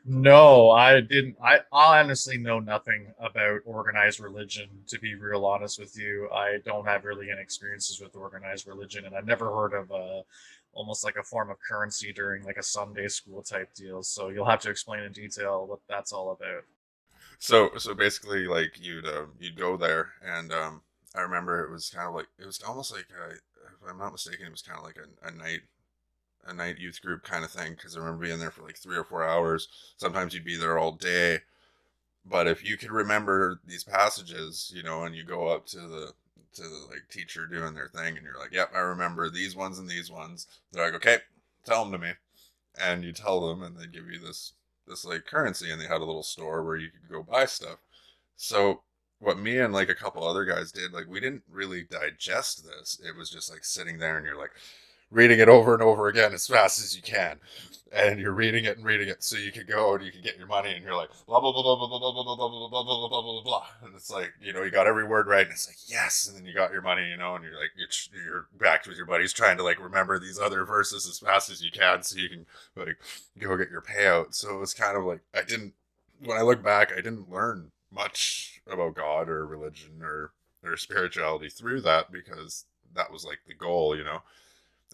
No, I didn't. I honestly know nothing about organized religion, to be real honest with you. I don't have really any experiences with organized religion, and I've never heard of almost like a form of currency during like a Sunday school type deal. So you'll have to explain in detail what that's all about. so basically, like you'd go there, and I remember it was kind of like it was almost like if I'm not mistaken, it was kind of like a night youth group kind of thing, because I remember being there for like 3 or 4 hours. Sometimes you'd be there all day, but if you could remember these passages, and you go up to the like teacher doing their thing, and you're like, "Yep, I remember these ones and these ones." They're like, "Okay, tell them to me," and you tell them, and they give you this like currency, and they had a little store where you could go buy stuff. So what me and like a couple other guys did, like we didn't really digest this. It was just like sitting there, and you're like reading it over and over again as fast as you can. And you're reading it so you could go and you can get your money, and you're like blah blah blah blah blah blah blah blah blah blah blah blah blah blah blah, and it's like you got every word right, and it's like yes, and then you got your money, and you're like you're back with your buddies trying to like remember these other verses as fast as you can so you can like go get your payout. So it was kind of like when I look back, I didn't learn much about God or religion or spirituality through that, because that was like the goal.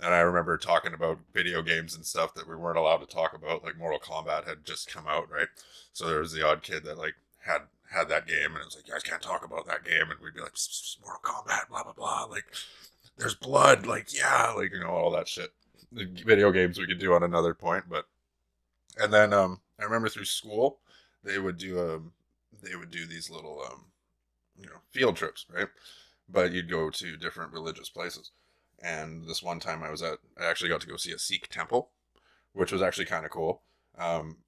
And I remember talking about video games and stuff that we weren't allowed to talk about, like Mortal Kombat had just come out, right? So there was the odd kid that like had that game, and it was like, you guys can't talk about that game, and we'd be like, Mortal Kombat, blah blah blah, like there's blood, like yeah, like all that shit. The video games we could do on another point, but and then I remember through school they would do these little field trips, right? But you'd go to different religious places. And this one time I actually got to go see a Sikh temple, which was actually kind of cool. Um,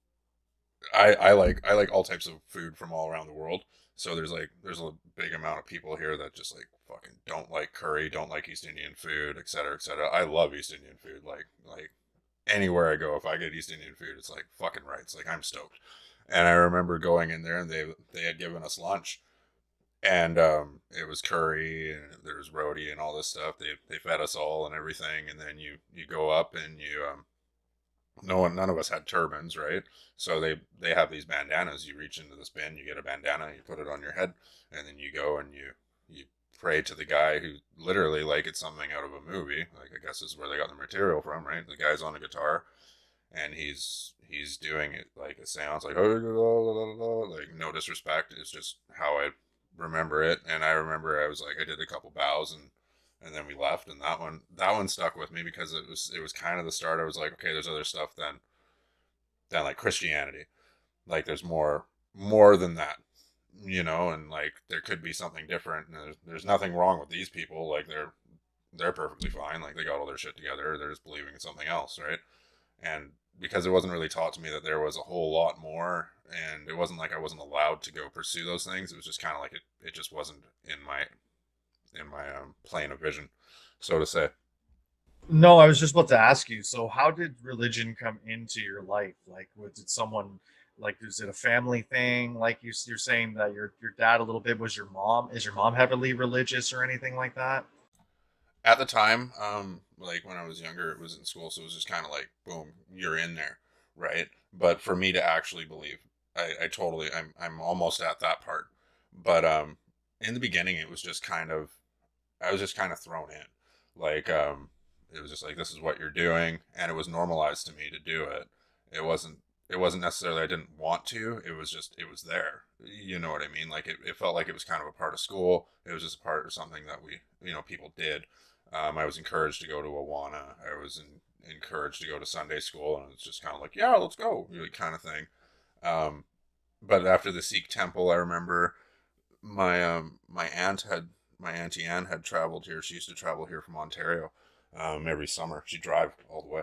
I like all types of food from all around the world. So there's a big amount of people here that just like fucking don't like curry, don't like East Indian food, et cetera, et cetera. I love East Indian food. Like anywhere I go, if I get East Indian food, it's like fucking right. It's like I'm stoked. And I remember going in there, and they had given us lunch, and it was curry, and there was roti and all this stuff. They fed us all and everything, and then you go up, and none of us had turbans, right? So they have these bandanas. You reach into this bin, you get a bandana, you put it on your head, and then you go and you pray to the guy who literally like it's something out of a movie. Like I guess this is where they got the material from, right? The guy's on a guitar, and he's doing it like a seance, like like no disrespect, it's just how I remember it. And I remember I was like I did a couple bows, and then we left, and that one stuck with me because it was kind of the start. I was like, okay, there's other stuff than like Christianity. Like there's more than that, and like there could be something different. And there's nothing wrong with these people. Like they're perfectly fine. Like they got all their shit together. They're just believing in something else, right? And because it wasn't really taught to me that there was a whole lot more, and it wasn't like I wasn't allowed to go pursue those things. It was just kind of like it just wasn't in my plane of vision, so to say. No, I was just about to ask you. So, how did religion come into your life? Like, did someone like was it a family thing? Like you're saying that your dad a little bit was your mom. Is your mom heavily religious or anything like that? At the time, like when I was younger, it was in school, so it was just kind of like, boom, you're in there, right? But for me to actually believe, I totally, I'm almost at that part. But in the beginning, it was just kind of, I was just kind of thrown in, like it was just like this is what you're doing, and it was normalized to me to do it. It wasn't. it wasn't necessarily I didn't want to. It was just it was there. You know what I mean? Like it felt like it was kind of a part of school. It was just a part of something that we people did. I was encouraged to go to Awana. I was encouraged to go to Sunday school, and it's just kind of like, yeah, let's go, really kind of thing. Um, but after the Sikh temple, I remember my aunt had my auntie Anne had traveled here. She used to travel here from Ontario every summer. She'd drive all the way.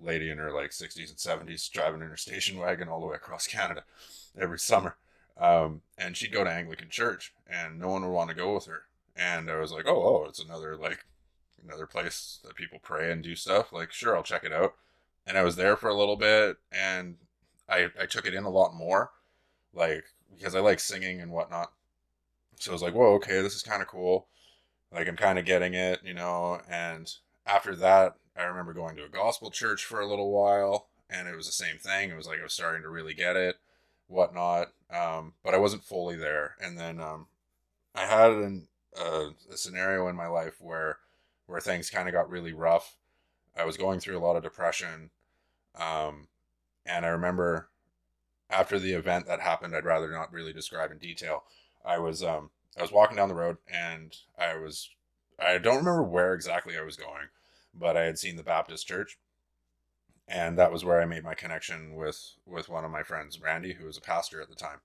Lady in her like 60s and 70s driving in her station wagon all the way across Canada every summer. And she'd go to Anglican church, and no one would want to go with her. And I was like, oh, it's another place that people pray and do stuff. Like, sure, I'll check it out. And I was there for a little bit, and I took it in a lot more, like because I like singing and whatnot. So I was like, whoa, okay, this is kind of cool. Like I'm kind of getting it, And after that, I remember going to a gospel church for a little while, and it was the same thing. It was like I was starting to really get it, whatnot. But I wasn't fully there. And then I had a scenario in my life where things kind of got really rough. I was going through a lot of depression, um, and I remember after the event that happened, I'd rather not really describe in detail. I was walking down the road, and I don't remember where exactly I was going, but I had seen the Baptist church, and that was where I made my connection with one of my friends, Randy, who was a pastor at the time.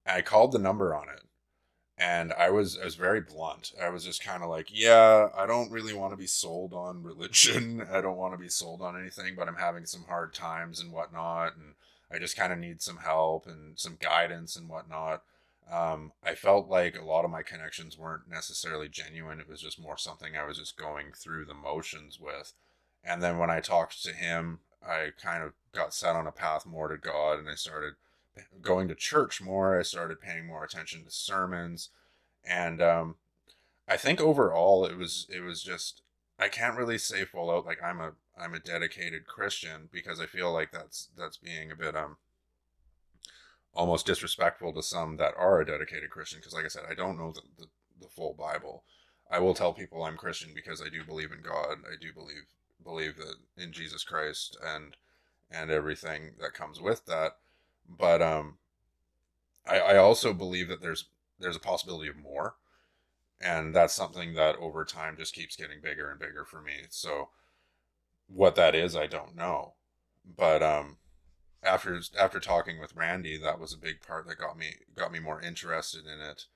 And I called the number on it, and I was very blunt. I was just kind of like, yeah, I don't really want to be sold on religion. I don't want to be sold on anything, but I'm having some hard times and whatnot, and I just kind of need some help and some guidance and whatnot. I felt like a lot of my connections weren't necessarily genuine. It was just more something I was just going through the motions with. And then when I talked to him, I kind of got set on a path more to God, and I started going to church more. I started paying more attention to sermons, and I think overall it was just I can't really say full out like I'm a dedicated Christian, because I feel like that's being a bit almost disrespectful to some that are a dedicated Christian, because like I said, I don't know the full Bible. I will tell people I'm Christian because I do believe in God. I do believe that in Jesus Christ and everything that comes with that. But I also believe that there's a possibility of more, and that's something that over time just keeps getting bigger and bigger for me. So what that is, I don't know. But after talking with Randy, that was a big part that got me more interested in it.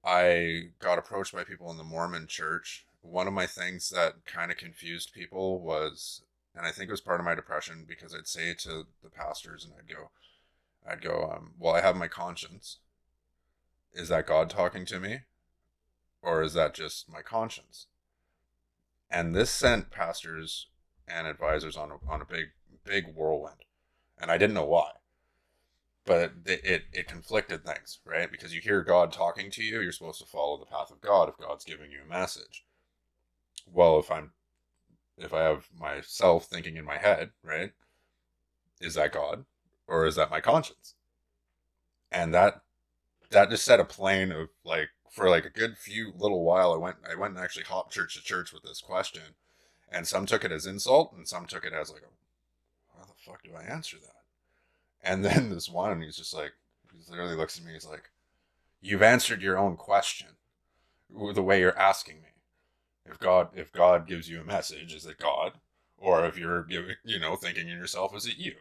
I got approached by people in the Mormon church. One of my things that kind of confused people was, and I think it was part of my depression, because I'd say to the pastors, and I'd go, well, I have my conscience. Is that God talking to me, or is that just my conscience? And this sent pastors and advisors on a big whirlwind, and I didn't know why. But it conflicted things, right? Because you hear God talking to you, you're supposed to follow the path of God if God's giving you a message. Well, if I have myself thinking in my head, right? Is that God, or is that my conscience? And that just set a plane of like, for like a good few little while, I went and actually hopped church to church with this question, and some took it as insult, and some took it as like, how the fuck do I answer that? And then this one, he's just like, he literally looks at me, he's like, you've answered your own question the way you're asking me. If God gives you a message, is it God? Or if you're giving, thinking in yourself, is it you?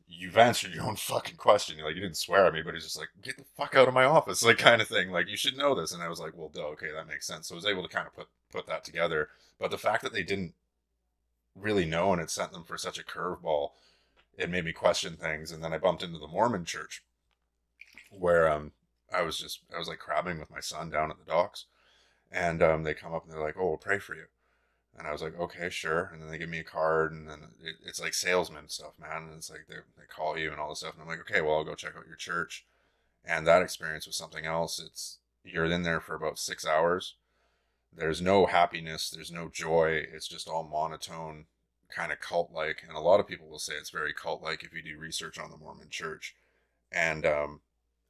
You've answered your own fucking question. Like, you didn't swear at me, but he's just like, get the fuck out of my office, like, kind of thing. Like, you should know this. And I was like, well, duh, okay, that makes sense. So I was able to kind of put that together. But the fact that they didn't really know, and it sent them for such a curveball, it made me question things. And then I bumped into the Mormon church, where I was like crabbing with my son down at the docks, and they come up and they're like, oh, we'll pray for you. And I was like, okay, sure. And then they give me a card, and then it's like salesman stuff, man. And it's like they call you and all this stuff. And I'm like, okay, well, I'll go check out your church. And that experience was something else. You're in there for about 6 hours. There's no happiness. There's no joy. It's just all monotone, kind of cult-like. And a lot of people will say it's very cult-like if you do research on the Mormon church. And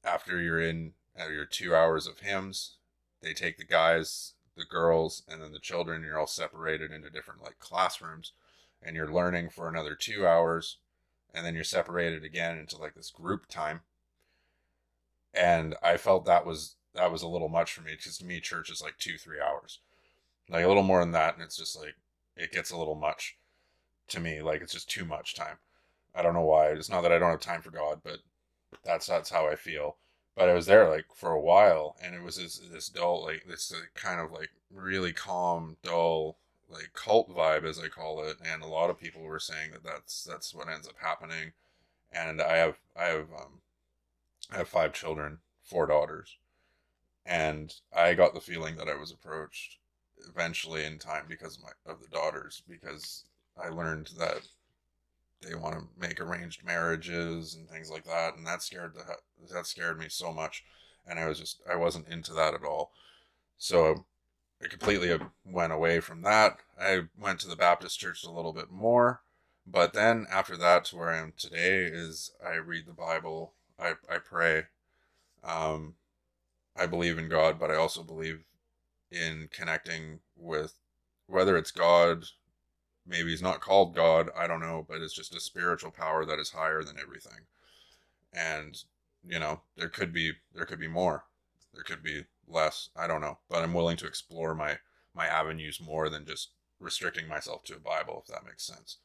after you're in your 2 hours of hymns, they take the guys, the girls, and then the children. You're all separated into different like classrooms, and you're learning for another 2 hours, and then you're separated again into like this group time. And I felt that was a little much for me, because to me church is like 2-3 hours, like a little more than that, and it's just like it gets a little much to me. Like it's just too much time. I don't know why. It's not that I don't have time for God, but that's how I feel. But I was there like for a while, and it was this dull, like this kind of like really calm, dull, like cult vibe, as I call it. And a lot of people were saying that that's what ends up happening. And I have 5 children, 4 daughters, and I got the feeling that I was approached eventually in time because of the daughters, because I learned that they want to make arranged marriages and things like that, and that scared me so much, and I wasn't into that at all. So I completely went away from that. I went to the Baptist church a little bit more, but then after that, to where I am today, is I read the Bible, I pray, um, I believe in God, but I also believe in connecting with, whether it's God, maybe he's not called God, I don't know, but it's just a spiritual power that is higher than everything. And there could be more, there could be less, I don't know, but I'm willing to explore my avenues more than just restricting myself to a Bible, if that makes sense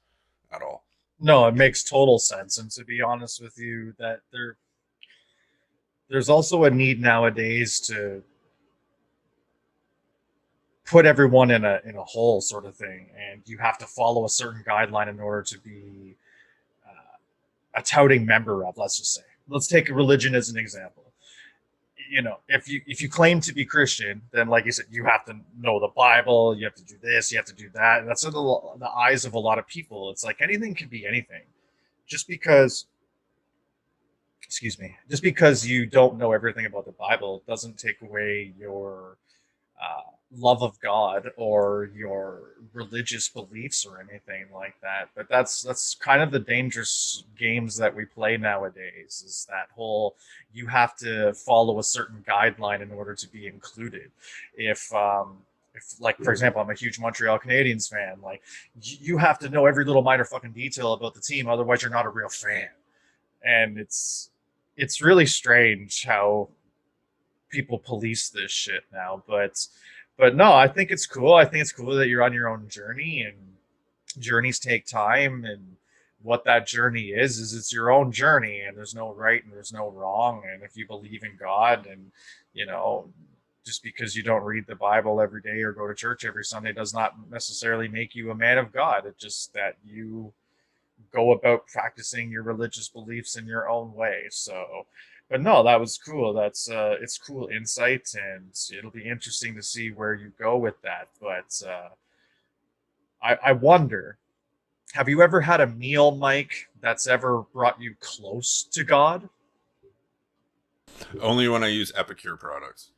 at all. No, it makes total sense. And to be honest with you, that there's also a need nowadays to put everyone in a hole sort of thing, and you have to follow a certain guideline in order to be a touting member of. Let's just say, let's take a religion as an example. You know, if you claim to be Christian, then like you said, you have to know the Bible, you have to do this, you have to do that, and that's in the eyes of a lot of people. It's like anything can be anything. Just because, excuse me, just because you don't know everything about the Bible doesn't take away your love of God or your religious beliefs or anything like that. But that's kind of the dangerous games that we play nowadays. Is that whole, you have to follow a certain guideline in order to be included. If like for example, I'm a huge Montreal Canadiens fan. Like you have to know every little minor fucking detail about the team, otherwise you're not a real fan. And it's really strange how people police this shit now. But no, I think it's cool. I think it's cool that you're on your own journey, and journeys take time, and what that journey is it's your own journey, and there's no right and there's no wrong. And if you believe in God, and you know, just because you don't read the Bible every day or go to church every Sunday does not necessarily make you a man of God. It's just that you go about practicing your religious beliefs in your own way. So, but no, that was cool. That's it's cool insight, and it'll be interesting to see where you go with that. But I wonder, have you ever had a meal, Mike, that's ever brought you close to God? Only when I use Epicure products.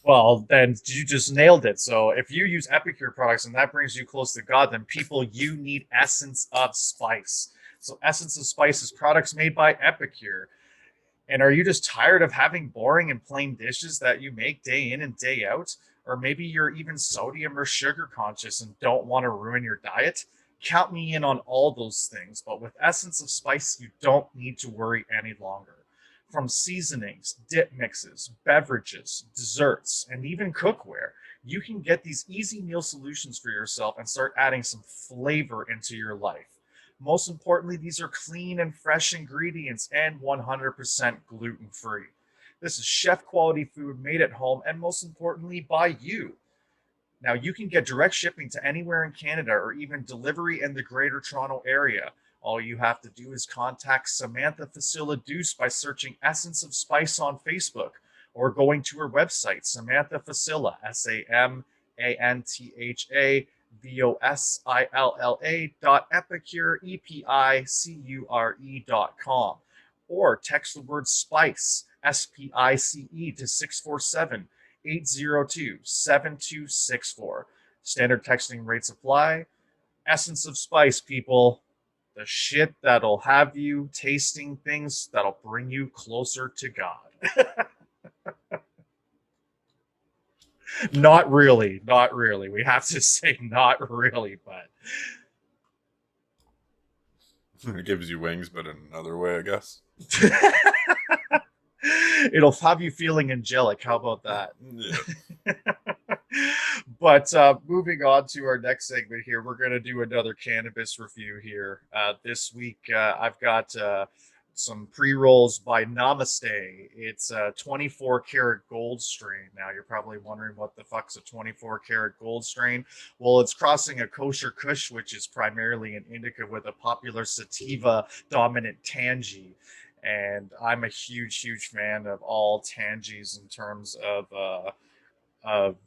Well, then you just nailed it. So if you use Epicure products and that brings you close to God, then people, you need Essence of Spice. So Essence of Spice is products made by Epicure. And are you just tired of having boring and plain dishes that you make day in and day out? Or maybe you're even sodium or sugar conscious and don't want to ruin your diet? Count me in on all those things. But with Essence of Spice, you don't need to worry any longer. From seasonings, dip mixes, beverages, desserts, and even cookware, you can get these easy meal solutions for yourself and start adding some flavor into your life. Most importantly, these are clean and fresh ingredients and 100% gluten free. This is chef quality food made at home and most importantly by you. Now, you can get direct shipping to anywhere in Canada or even delivery in the Greater Toronto Area. All you have to do is contact Samantha Facilla Deuce by searching Essence of Spice on Facebook or going to her website, Samantha Facilla, SAMANTHAFacilla.epicure.com, or text the word SPICE, SPICE, to 647 802 7264. Standard texting rates apply. Essence of Spice, people. The shit that'll have you tasting things that'll bring you closer to God. Not really. Not really. We have to say not really, but It gives you wings, but in another way, I guess. It'll have you feeling angelic. How about that? Yeah. But moving on to our next segment here, we're going to do another cannabis review here. This week, I've got some pre rolls by Namaste. It's a 24 karat gold strain. Now, you're probably wondering what the fuck's a 24 karat gold strain? Well, it's crossing a kosher kush, which is primarily an indica, with a popular sativa dominant tangy. And I'm a huge fan of all tangis in terms of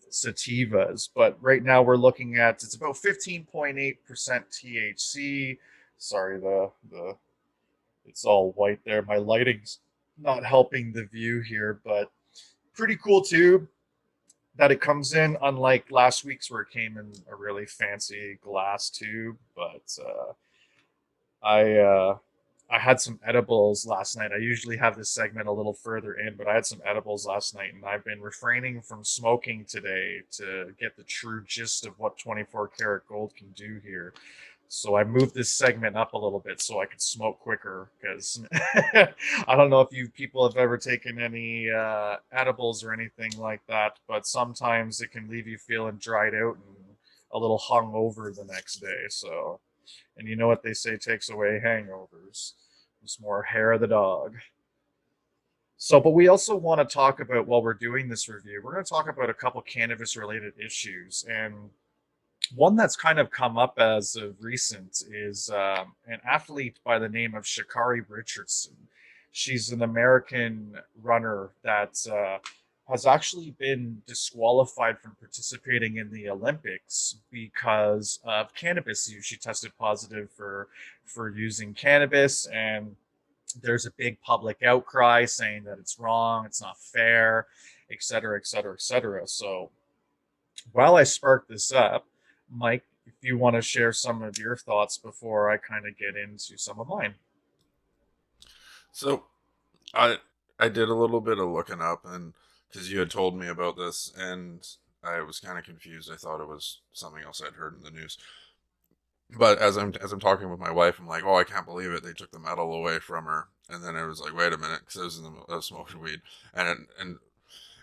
sativas. But right now we're looking at, it's about 15.8% THC. Sorry, the it's all white there. My lighting's not helping the view here, but pretty cool too that it comes in, unlike last week's where it came in a really fancy glass tube. But I I had some edibles last night. I usually have this segment a little further in, but I had some edibles last night, and I've been refraining from smoking today to get the true gist of what 24 karat gold can do here. So I moved this segment up a little bit so I could smoke quicker, because I don't know if you people have ever taken any edibles or anything like that, but sometimes it can leave you feeling dried out and a little hungover the next day. So, and you know what they say takes away hangovers? It's more hair of the dog. So, but we also want to talk about, while we're doing this review, we're going to talk about a couple cannabis related issues. And one that's kind of come up as of recent is an athlete by the name of Sha'Carri Richardson. She's an American runner that has actually been disqualified from participating in the Olympics because of cannabis use. She tested positive for using cannabis, and there's a big public outcry saying that it's wrong, it's not fair, et cetera, et cetera, et cetera. So while I spark this up, Mike, if you want to share some of your thoughts before I kind of get into some of mine. So I I did a little bit of looking up, and because you had told me about this, and I was kind of confused. I thought it was something else I'd heard in the news. But as I'm talking with my wife, I'm like, oh, I can't believe it. They took the medal away from her. And then I was like, wait a minute, because I was in the middle of smoking weed, and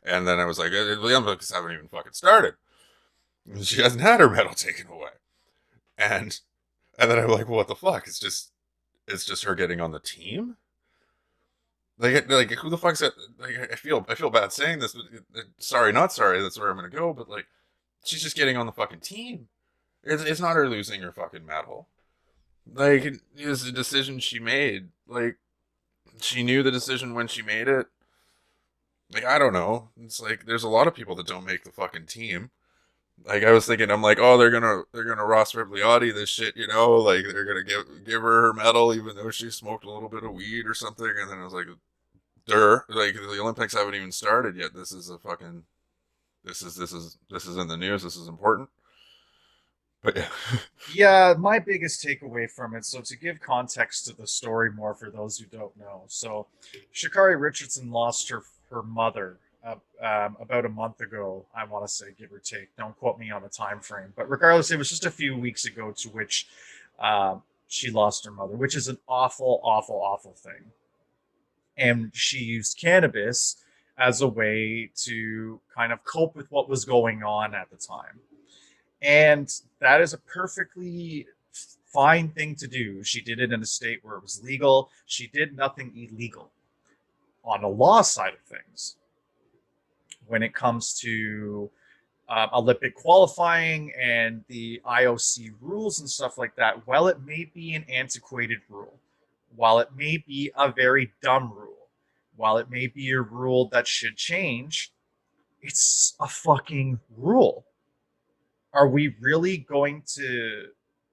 and then I was like, the Olympics haven't even fucking started. She hasn't had her medal taken away, and and then I'm like, well, what the fuck? It's just her getting on the team. Like who the fuck's that? Like I feel bad saying this, but sorry, not sorry. That's where I'm gonna go. But like, she's just getting on the fucking team. It's not her losing her fucking medal. Like it was a decision she made. Like she knew the decision when she made it. Like I don't know. It's like there's a lot of people that don't make the fucking team. Like I was thinking, I'm like, oh, they're gonna Ross Ripliotti this shit, like they're gonna give her her medal even though she smoked a little bit of weed or something. And then I was like, like the Olympics haven't even started yet. This is a fucking this is in the news. This is important. But yeah. Yeah, my biggest takeaway from it, so to give context to the story more for those who don't know. So, Sha'Carri Richardson lost her mother about a month ago, I want to say, give or take. Don't quote me on the time frame, but regardless, it was just a few weeks ago to which she lost her mother, which is an awful thing. And she used cannabis as a way to kind of cope with what was going on at the time. And that is a perfectly fine thing to do. She did it in a state where it was legal. She did nothing illegal. On the law side of things, when it comes to Olympic qualifying and the IOC rules and stuff like that, while it may be an antiquated rule, while it may be a very dumb rule, while it may be a rule that should change, it's a fucking rule. Are we really going to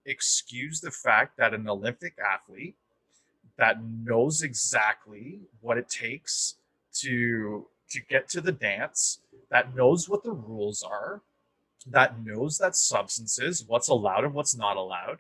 excuse the fact that an Olympic athlete that knows exactly what it takes to get to the dance, that knows what the rules are, that knows that substances, what's allowed and what's not allowed,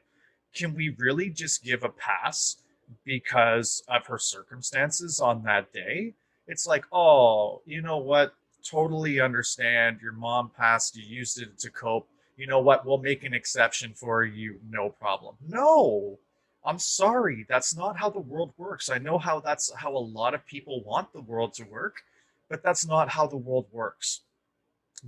can we really just give a pass because of her circumstances on that day? It's like, oh, you know what? Totally understand. Your mom passed, you used it to cope. You know what? We'll make an exception for you. No problem. No. I'm sorry, that's not how the world works. I know how that's how a lot of people want the world to work, but that's not how the world works.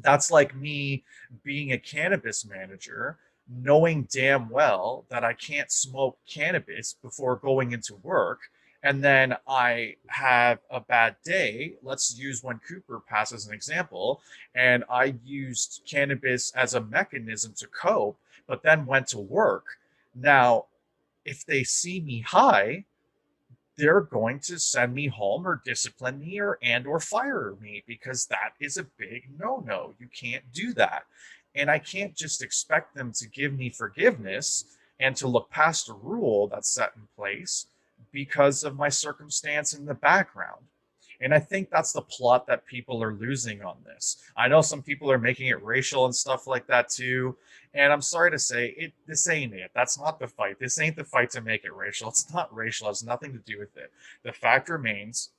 That's like me being a cannabis manager, knowing damn well that I can't smoke cannabis before going into work. And then I have a bad day. Let's use when Cooper passed as an example. And I used cannabis as a mechanism to cope, but then went to work. Now, if they see me high, they're going to send me home or discipline me or fire me because that is a big no-no. You can't do that. And I can't just expect them to give me forgiveness and to look past a rule that's set in place because of my circumstance in the background. And I think that's the plot that people are losing on this. I know some people are making it racial and stuff like that too. And I'm sorry to say, this ain't it. That's not the fight. This ain't the fight to make it racial. It's not racial. It has nothing to do with it. The fact remains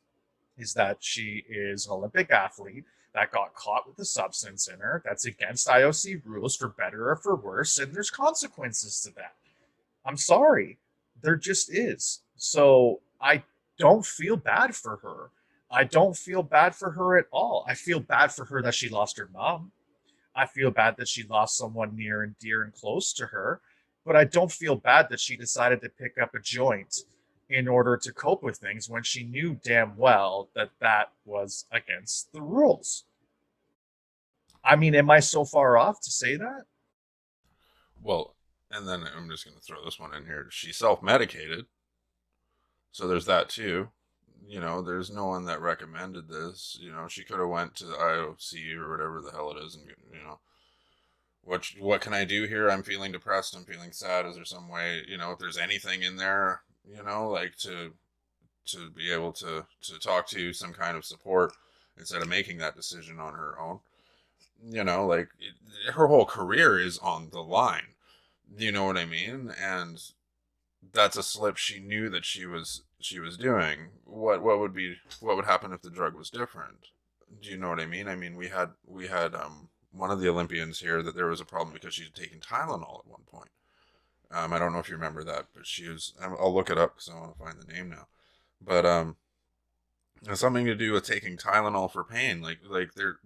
is that she is an Olympic athlete that got caught with a substance in her that's against IOC rules for better or for worse, and there's consequences to that. I'm sorry. There just is. So I don't feel bad for her. I don't feel bad for her at all. I feel bad for her that she lost her mom. I feel bad that she lost someone near and dear and close to her, but I don't feel bad that she decided to pick up a joint in order to cope with things when she knew damn well that that was against the rules. I mean, am I so far off to say that? Well, and then I'm just going to throw this one in here. She self-medicated, so there's that too. There's no one that recommended this. She could have went to the IOC or whatever the hell it is, and what can I do here? I'm feeling depressed. I'm feeling sad. Is there some way, if there's anything in there, like to be able to talk to some kind of support instead of making that decision on her own. Like her whole career is on the line. You know what I mean? And that's a slip she knew that she was doing. What would happen if the drug was different? Do you know what I mean? I mean, we had one of the Olympians here that there was a problem because she'd taken Tylenol at one point. I don't know if you remember that, but she was. I'll look it up because I want to find the name now. But it has something to do with taking Tylenol for pain. Like their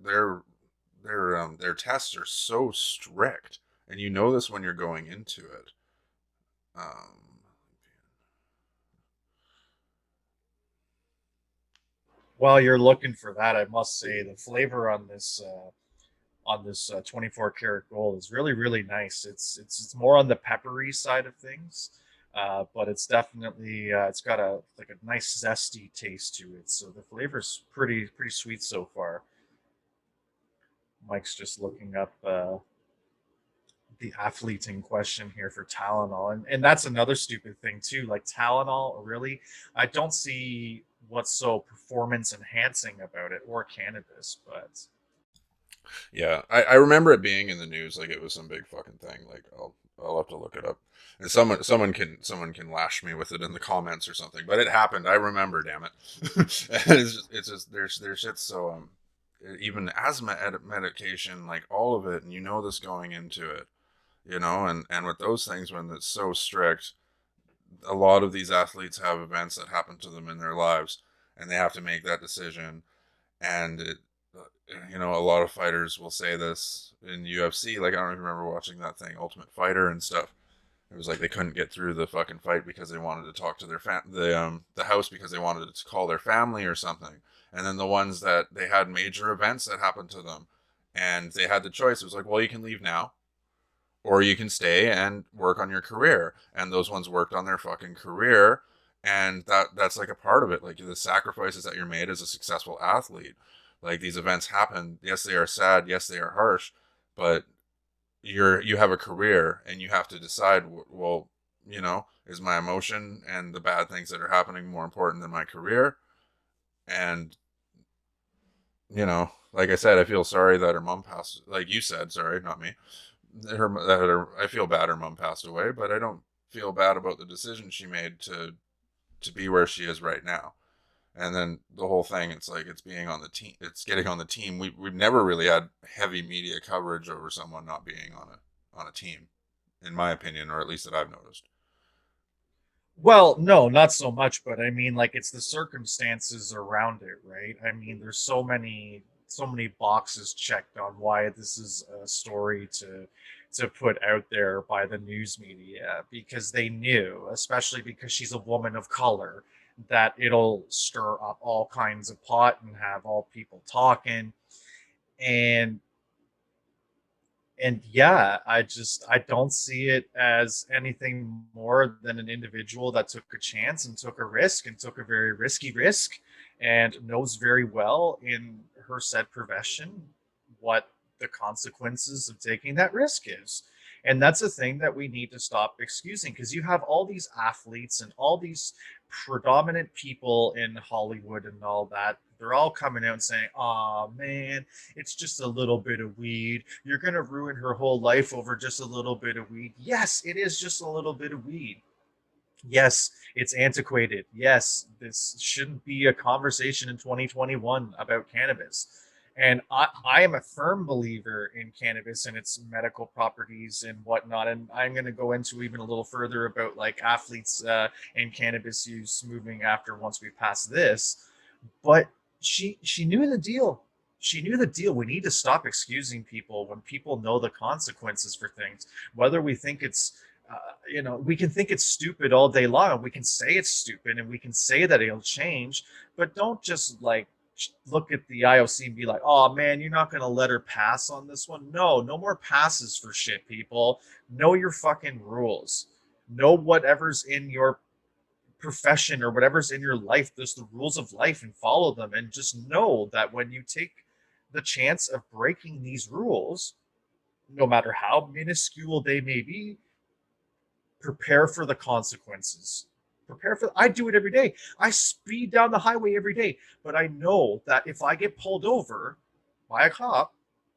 tests are so strict, and you know this when you're going into it. Um, While you're looking for that, I must say the flavor on this 24 karat gold is really really nice. It's more on the peppery side of things, but it's definitely it's got a like a nice zesty taste to it. So the flavor's pretty sweet so far. Mike's just looking up the athlete in question here for Tylenol, and that's another stupid thing too. Like Tylenol, really, I don't see what's so performance enhancing about it or cannabis, but yeah, I remember it being in the news like it was some big fucking thing. Like I'll have to look it up, and someone can lash me with it in the comments or something. But it happened. I remember. Damn it. It's just there's shit so even asthma medication, like all of it, and this going into it, and with those things when it's so strict, a lot of these athletes have events that happen to them in their lives, and they have to make that decision, and a lot of fighters will say this in UFC. Like I don't even remember watching that thing, Ultimate Fighter and stuff. It was like they couldn't get through the fucking fight because they wanted to talk to their the house because they wanted to call their family or something. And then the ones that they had major events that happened to them, and they had the choice. It was like, well, you can leave now, or you can stay and work on your career. And those ones worked on their fucking career, and that's like a part of it. Like the sacrifices that you're made as a successful athlete. Like these events happen. Yes, they are sad. Yes, they are harsh, but you have a career, and you have to decide. Well, is my emotion and the bad things that are happening more important than my career? And like I said, I feel sorry that her mom passed. Like you said, sorry, not me. I feel bad her mom passed away, but I don't feel bad about the decision she made to be where she is right now. And then the whole thing, it's like it's being on the team. It's getting on the team. We've never really had heavy media coverage over someone not being on a team, in my opinion, or at least that I've noticed. Well, no, not so much, but I mean, like, it's the circumstances around it, right? I mean, there's so many boxes checked on why this is a story to put out there by the news media because they knew, especially because she's a woman of color, that it'll stir up all kinds of pot and have all people talking. And yeah, I don't see it as anything more than an individual that took a chance and took a risk and took a very risky risk and knows very well in her said profession what the consequences of taking that risk is. And that's a thing that we need to stop excusing because you have all these athletes and all these predominant people in Hollywood and all that. They're all coming out and saying, "Oh man, it's just a little bit of weed. You're going to ruin her whole life over just a little bit of weed." Yes, it is just a little bit of weed. Yes, it's antiquated. Yes, this shouldn't be a conversation in 2021 about cannabis. And I am a firm believer in cannabis and its medical properties and whatnot. And I'm going to go into even a little further about like athletes and cannabis use moving after once we pass this. But she knew the deal. She knew the deal. We need to stop excusing people when people know the consequences for things. Whether we think it's we can think it's stupid all day long. We can say it's stupid and we can say that it'll change, but don't just like look at the IOC and be like, "Oh man, you're not gonna let her pass on this one." No, no more passes for shit, people. Know your fucking rules. Know whatever's in your profession or whatever's in your life. There's the rules of life and follow them. And just know that when you take the chance of breaking these rules, no matter how minuscule they may be, prepare for the consequences. Prepare for I do it every day. I speed down the highway every day, but I know that if I get pulled over by a cop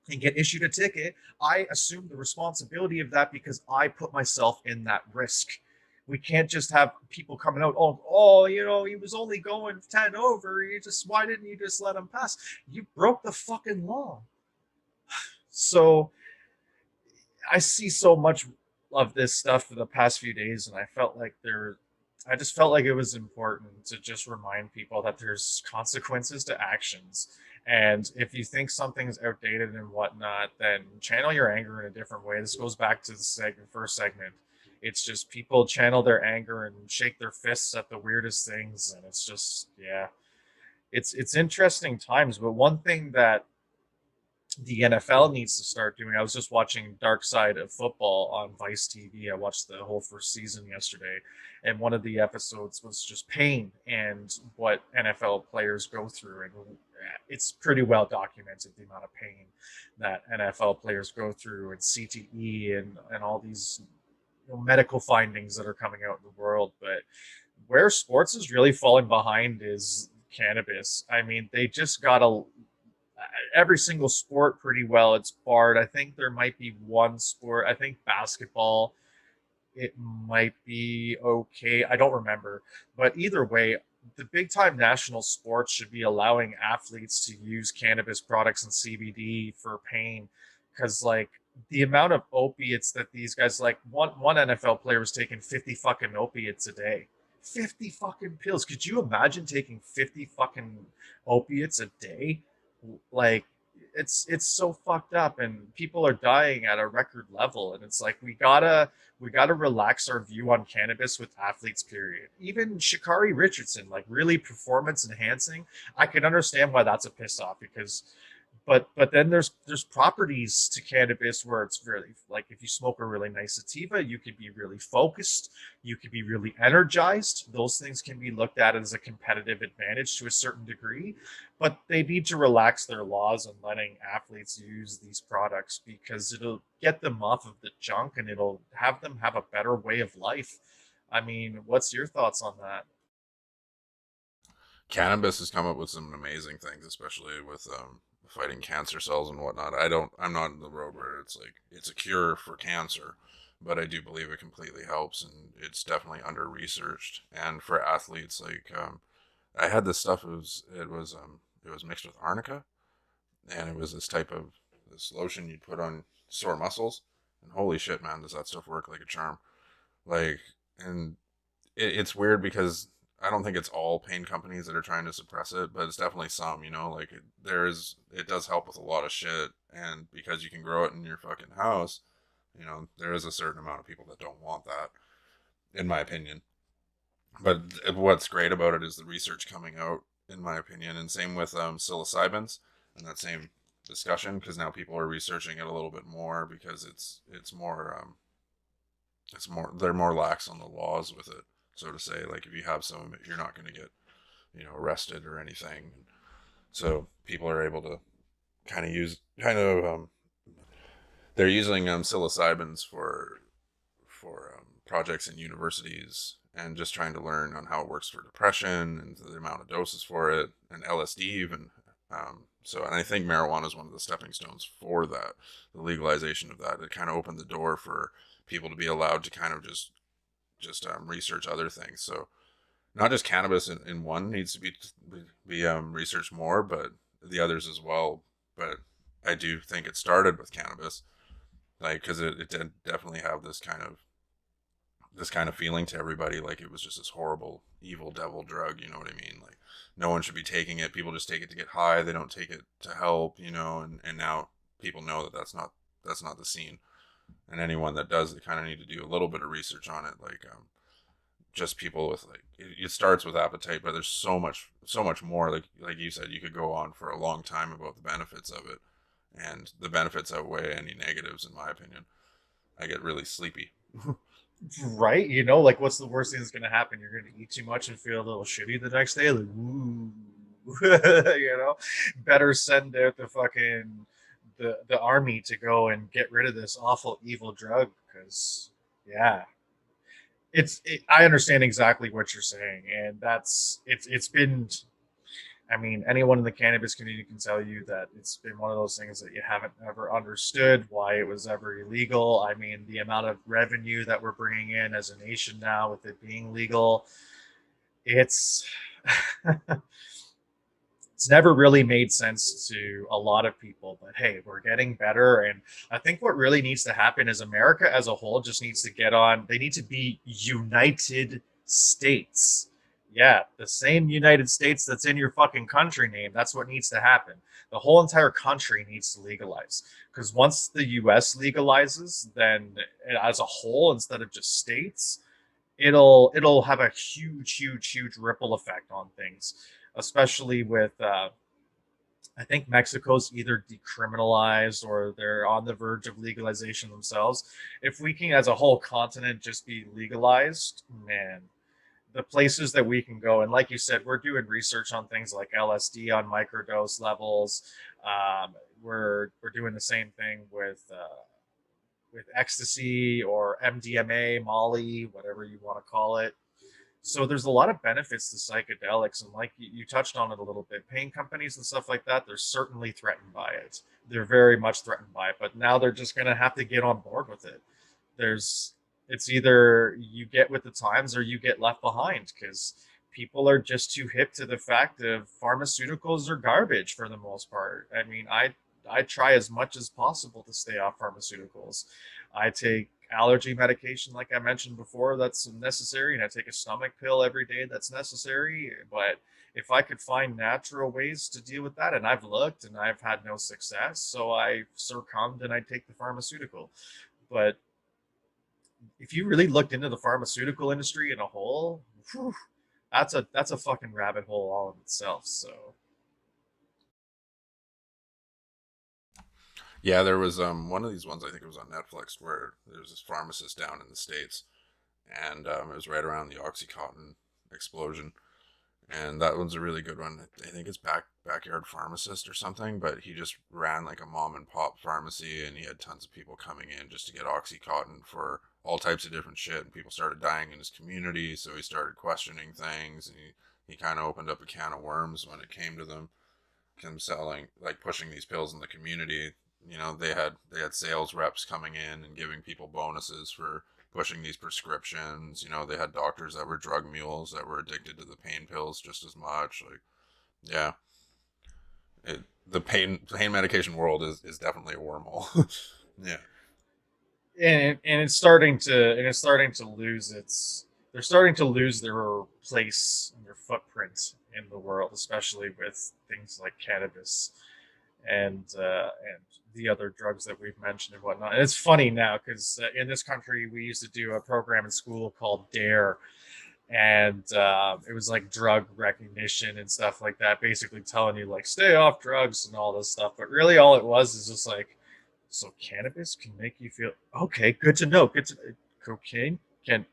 and get issued a ticket, I assume the responsibility of that because I put myself in that risk. We can't just have people coming out, he was only going 10 over. Why didn't you just let him pass? You broke the fucking law. So I see so much of this stuff for the past few days, and I just felt like it was important to just remind people that there's consequences to actions. And if you think something's outdated and whatnot, then channel your anger in a different way. This goes back to the first segment. It's just people channel their anger and shake their fists at the weirdest things, and it's just yeah, it's interesting times. But one thing that the NFL needs to start doing. I was just watching Dark Side of Football on Vice TV. I watched the whole first season yesterday, and one of the episodes was just pain and what NFL players go through, and it's pretty well documented the amount of pain that NFL players go through, and CTE and all these medical findings that are coming out in the world. But where sports is really falling behind is cannabis. I mean, they just got a every single sport pretty well. It's barred. I think there might be one sport. I think basketball. It might be okay. I don't remember. But either way, the big time national sports should be allowing athletes to use cannabis products and CBD for pain, because like the amount of opiates that these guys like one NFL player was taking 50 fucking opiates a day. 50 fucking pills. Could you imagine taking 50 fucking opiates a day? Like it's so fucked up and people are dying at a record level, and it's like we gotta relax our view on cannabis with athletes, period. Even Sha'Carri Richardson, like really performance enhancing, I can understand why that's a piss off because but then there's properties to cannabis where it's really like if you smoke a really nice sativa, you could be really focused, you could be really energized. Those things can be looked at as a competitive advantage to a certain degree, but they need to relax their laws on letting athletes use these products because it'll get them off of the junk and it'll have them have a better way of life. I mean, what's your thoughts on that? Cannabis has come up with some amazing things, especially with fighting cancer cells and whatnot. I'm not in the road where it's like it's a cure for cancer, but I do believe it completely helps, and it's definitely under researched. And for athletes, like I had this stuff. It was mixed with arnica, and it was this type of this lotion you'd put on sore muscles. And holy shit, man, does that stuff work like a charm? Like, and it's weird because I don't think it's all pain companies that are trying to suppress it, but it's definitely some, you know, like it does help with a lot of shit. And because you can grow it in your fucking house, you know, there is a certain amount of people that don't want that, in my opinion. But what's great about it is the research coming out, in my opinion, and same with psilocybins and that same discussion, because now people are researching it a little bit more because it's more they're more lax on the laws with it, so to say. Like if you have some, you're not going to get arrested or anything. So people are able to kind of they're using psilocybins for projects in universities and just trying to learn on how it works for depression and the amount of doses for it and LSD even. And I think marijuana is one of the stepping stones for that, the legalization of that. It kind of opened the door for people to be allowed to kind of just research other things. So not just cannabis in one needs to be researched more, but the others as well. But I do think it started with cannabis, like because it did definitely have this kind of feeling to everybody, like it was just this horrible evil devil drug. You know what I mean? Like no one should be taking it. People just take it to get high. They don't take it to help. And now people know that that's not the scene. And anyone that does, they kind of need to do a little bit of research on it, like just people with like it starts with appetite, but there's so much more. Like you said, you could go on for a long time about the benefits of it, and the benefits outweigh any negatives, in my opinion. I get really sleepy. Right? You know, like what's the worst thing that's gonna happen? You're gonna eat too much and feel a little shitty the next day. Like, ooh, you know, better send out the army to go and get rid of this awful evil drug because yeah, I understand exactly what you're saying, and it's been. I mean, anyone in the cannabis community can tell you that it's been one of those things that you haven't ever understood why it was ever illegal. I mean, the amount of revenue that we're bringing in as a nation now with it being legal, it's it's never really made sense to a lot of people. But hey, we're getting better, and I think what really needs to happen is America as a whole just needs to get on. They need to be United States. Yeah, the same United States that's in your fucking country name. That's what needs to happen. The whole entire country needs to legalize. Because once the US legalizes, then as a whole, instead of just states, it'll have a huge ripple effect on things, especially with I think Mexico's either decriminalized or they're on the verge of legalization themselves. If we can, as a whole continent, just be legalized, man, the places that we can go. And like you said, we're doing research on things like LSD on microdose levels. We're doing the same thing with ecstasy or MDMA, Molly, whatever you want to call it. So there's a lot of benefits to psychedelics, and like you touched on it a little bit, pain companies and stuff like that, they're certainly threatened by it. They're very much threatened by it, but now they're just going to have to get on board with it. There's it's either you get with the times or you get left behind because people are just too hip to the fact of pharmaceuticals are garbage for the most part. I mean, I try as much as possible to stay off pharmaceuticals. I take allergy medication, like I mentioned before, that's necessary, and I take a stomach pill every day that's necessary. But if I could find natural ways to deal with that, and I've looked and I've had no success, so I succumbed and I take the pharmaceutical. But if you really looked into the pharmaceutical industry in a whole, whew, that's a fucking rabbit hole all in itself. So Yeah, there was one of these ones, I think it was on Netflix, where there was this pharmacist down in the States, and it was right around the OxyContin explosion, and that one's a really good one. I think it's backyard pharmacist or something, but he just ran like a mom and pop pharmacy, and he had tons of people coming in just to get OxyContin for all types of different shit, and people started dying in his community, so he started questioning things, and he kind of opened up a can of worms when it came to him selling, like pushing these pills in the community. They had sales reps coming in and giving people bonuses for pushing these prescriptions. They had doctors that were drug mules that were addicted to the pain pills just as much. Like, yeah, the pain medication world is definitely a wormhole. Yeah. and it's starting to lose its they're starting to lose their place and their footprint in the world, especially with things like cannabis and the other drugs that we've mentioned and whatnot. And it's funny now because in this country we used to do a program in school called Dare, and it was like drug recognition and stuff like that, basically telling you like stay off drugs and all this stuff. But really, all it was is just like, so cannabis can make you feel okay. Good to know. Good to cocaine can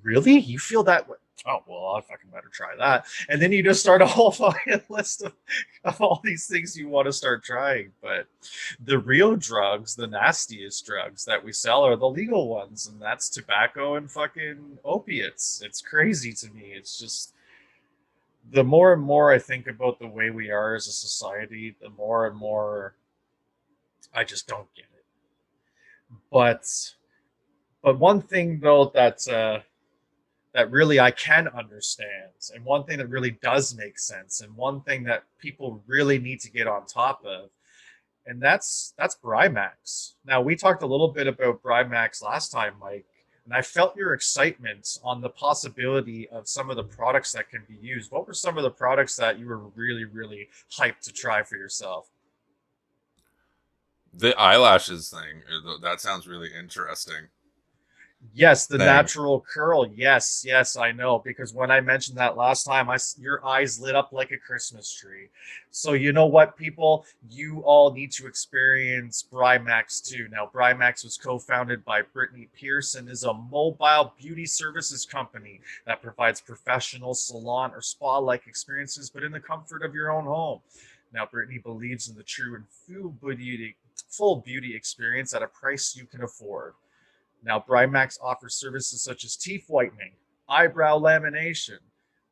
really? You feel that way? Oh, well, I fucking better try that. And then you just start a whole fucking list of all these things you want to start trying. But the real drugs, the nastiest drugs that we sell are the legal ones, and that's tobacco and fucking opiates. It's crazy to me. It's just the more and more I think about the way we are as a society, the more and more I just don't get it. But one thing though that really I can understand, and one thing that really does make sense, and one thing that people really need to get on top of, and that's Brimax. Now we talked a little bit about Brimax last time, Mike, and I felt your excitement on the possibility of some of the products that can be used. What were some of the products that you were really, really hyped to try for yourself? The eyelashes thing, that sounds really interesting. Yes, the Thing. natural curl. Yes, yes, I know. Because when I mentioned that last time, your eyes lit up like a Christmas tree. So you know what, people? You all need to experience Brimax too. Now, Brimax was co-founded by Brittany Pierce and is a mobile beauty services company that provides professional salon or spa-like experiences, but in the comfort of your own home. Now, Brittany believes in the true and full beauty experience at a price you can afford. Now, Brimax offers services such as teeth whitening, eyebrow lamination,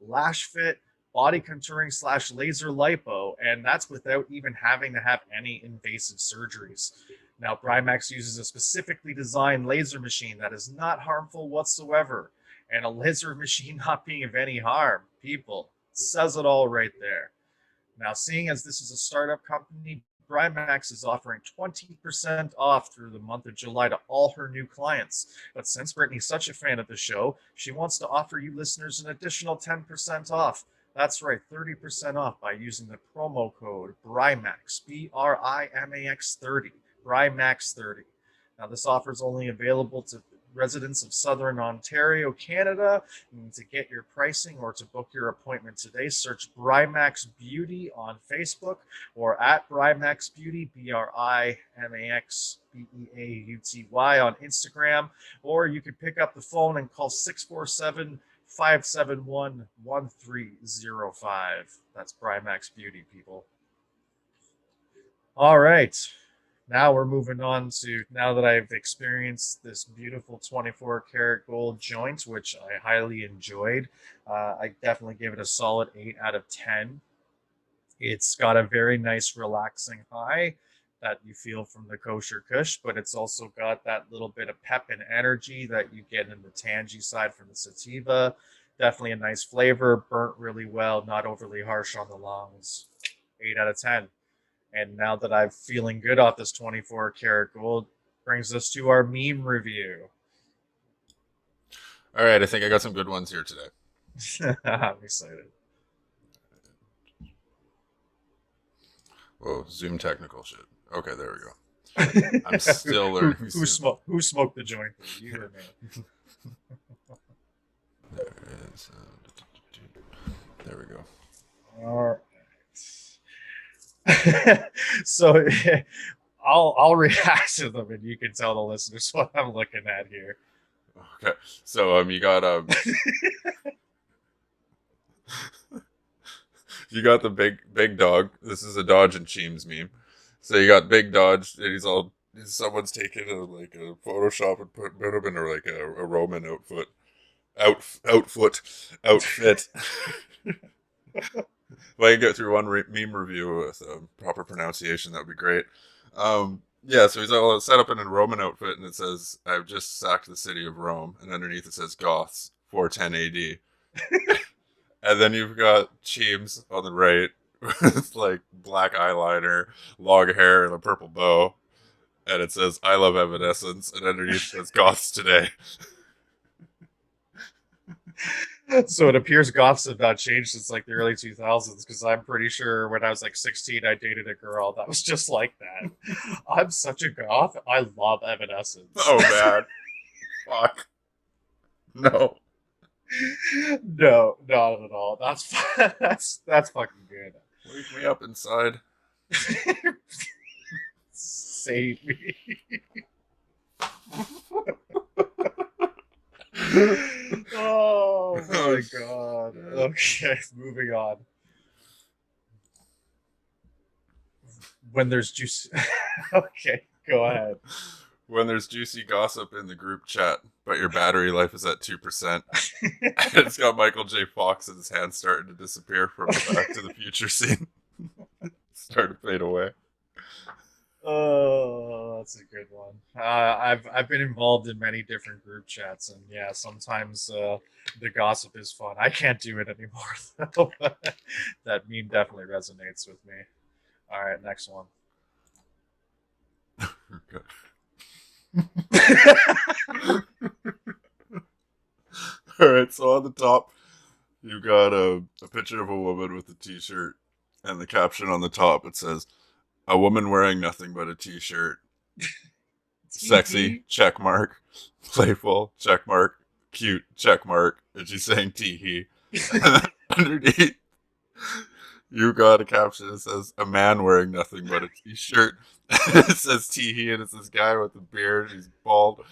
lash fit, body contouring slash laser lipo, and that's without even having to have any invasive surgeries. Now, Brimax uses a specifically designed laser machine that is not harmful whatsoever, and a laser machine not being of any harm. People, it says it all right there. Now, seeing as this is a startup company, Brimax is offering 20% off through the month of July to all her new clients. But since Brittany's such a fan of the show, she wants to offer you listeners an additional 10% off. That's right, 30% off by using the promo code BRIMAX, BRIMAX 30, BRIMAX 30. Now, this offer is only available to residents of Southern Ontario, Canada. To get your pricing or to book your appointment today, search Brimax Beauty on Facebook or at Brimax Beauty, BRIMAX BEAUTY on Instagram, or you can pick up the phone and call 647-571-1305. That's Brimax Beauty, people. All right. Now we're moving on to, now that I've experienced this beautiful 24 karat gold joint, which I highly enjoyed. I definitely give it a solid 8 out of 10. It's got a very nice relaxing high that you feel from the kosher kush, but it's also got that little bit of pep and energy that you get in the tangy side from the sativa. Definitely a nice flavor, burnt really well, not overly harsh on the lungs. 8 out of 10. And now that I'm feeling good off this 24 karat gold, brings us to our meme review. All right, I think I got some good ones here today. I'm excited. Whoa, Zoom technical shit. Okay, there we go. I'm still learning. Who smoked the joint? You or me? There it is. There we go. All right. So I'll react to them, and you can tell the listeners what I'm looking at here. Okay, so you got you got the big dog. This is a Dodge and Cheems meme. So you got Big Dodge, and someone's taken a Photoshop and put him in like a Roman outfit. If I can get through one meme review with a proper pronunciation, that would be great. Yeah, so he's all set up in a Roman outfit, and it says, "I've just sacked the city of Rome," and underneath it says Goths, 410 AD. And then you've got Cheems on the right with like black eyeliner, long hair, and a purple bow. And it says, "I love Evanescence," and underneath it says Goths today. So it appears goths have not changed since like the early 2000s, because I'm pretty sure when I was like 16, I dated a girl that was just like that. I'm such a goth. I love Evanescence. Oh, man. Fuck. No. No, not at all. That's fucking good. Wake me up inside. Save me. Oh my god. Okay, moving on. When there's juice. Okay, go ahead. When there's juicy gossip in the group chat, but your battery life is at 2%. It's got Michael J. Fox and his hand starting to disappear from the Back to the Future scene. Start to fade away. Oh, that's a good one. I've been involved in many different group chats, and yeah, sometimes the gossip is fun. I can't do it anymore though. But that meme definitely resonates with me. All right, next one. Okay. All right, so on the top, you've got a picture of a woman with a t-shirt, and the caption on the top, it says, "A woman wearing nothing but a t-shirt. Sexy, check mark. Playful, check mark. Cute, check mark." And she's saying tee-hee. And then underneath, you got a caption that says, "A man wearing nothing but a t-shirt." It says tee-hee, and it's this guy with a beard. He's bald.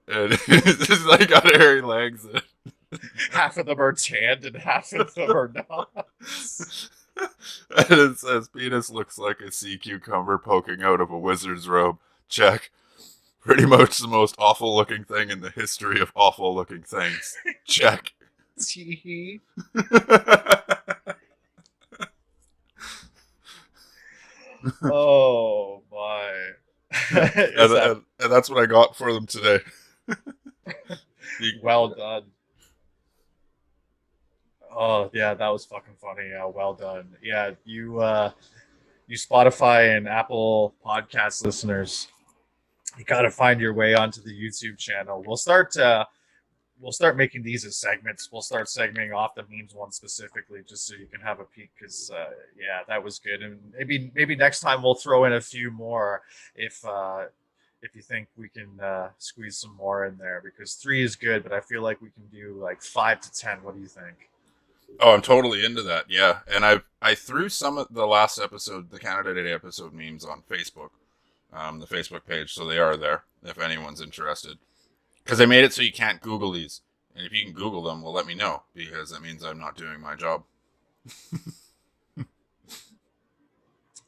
And he's just like got hairy legs. Half of them are tanned and half of them are not. And it says, "Penis looks like a sea cucumber poking out of a wizard's robe. Check. Pretty much the most awful looking thing in the history of awful looking things. Check." Tee. Oh my. And that's what I got for them today. Well done. Oh yeah, that was fucking funny. Yeah, well done. Yeah, you Spotify and Apple podcast listeners, you got to find your way onto the YouTube channel. We'll start making these as segments. We'll start segmenting off the memes one specifically, just so you can have a peek. Because yeah, that was good. And maybe next time we'll throw in a few more if you think we can squeeze some more in there. Because 3 is good, but I feel like we can do like 5 to 10. What do you think? Oh, I'm totally into that. Yeah, and I threw some of the last episode, the Canada Day episode memes on Facebook, the Facebook page, so they are there if anyone's interested. Because they made it so you can't Google these, and if you can Google them, well, let me know, because that means I'm not doing my job.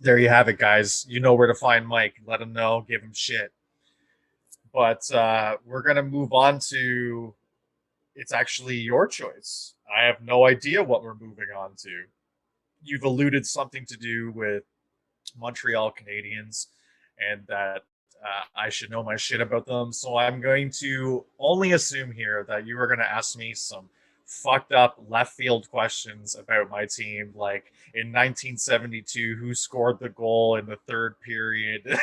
There you have it, guys. You know where to find Mike. Let him know. Give him shit. But we're gonna move on to. It's actually your choice. I have no idea what we're moving on to. You've alluded something to do with Montreal Canadiens, and that I should know my shit about them. So I'm going to only assume here that you are going to ask me some fucked up left field questions about my team, like in 1972, who scored the goal in the third period.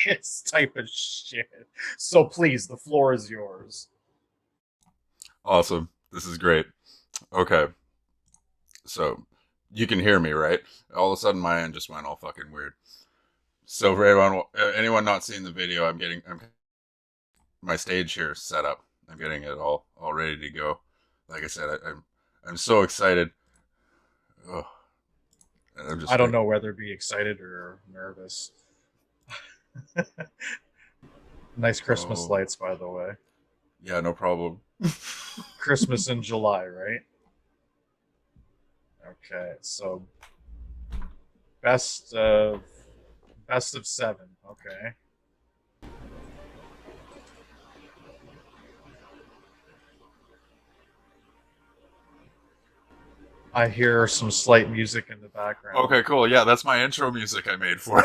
It's type of shit. So please, the floor is yours. Awesome. This is great. Okay. So, you can hear me, right? All of a sudden, my end just went all fucking weird. So, for anyone not seeing the video, I'm my stage here set up. I'm getting it all ready to go. Like I said, I'm so excited. Oh, I don't know whether to be excited or nervous. Nice Christmas lights, by the way. Yeah, no problem. Christmas in July, right? Okay, so best of 7. Okay. I hear some slight music in the background. Okay, cool. Yeah, that's my intro music I made for it.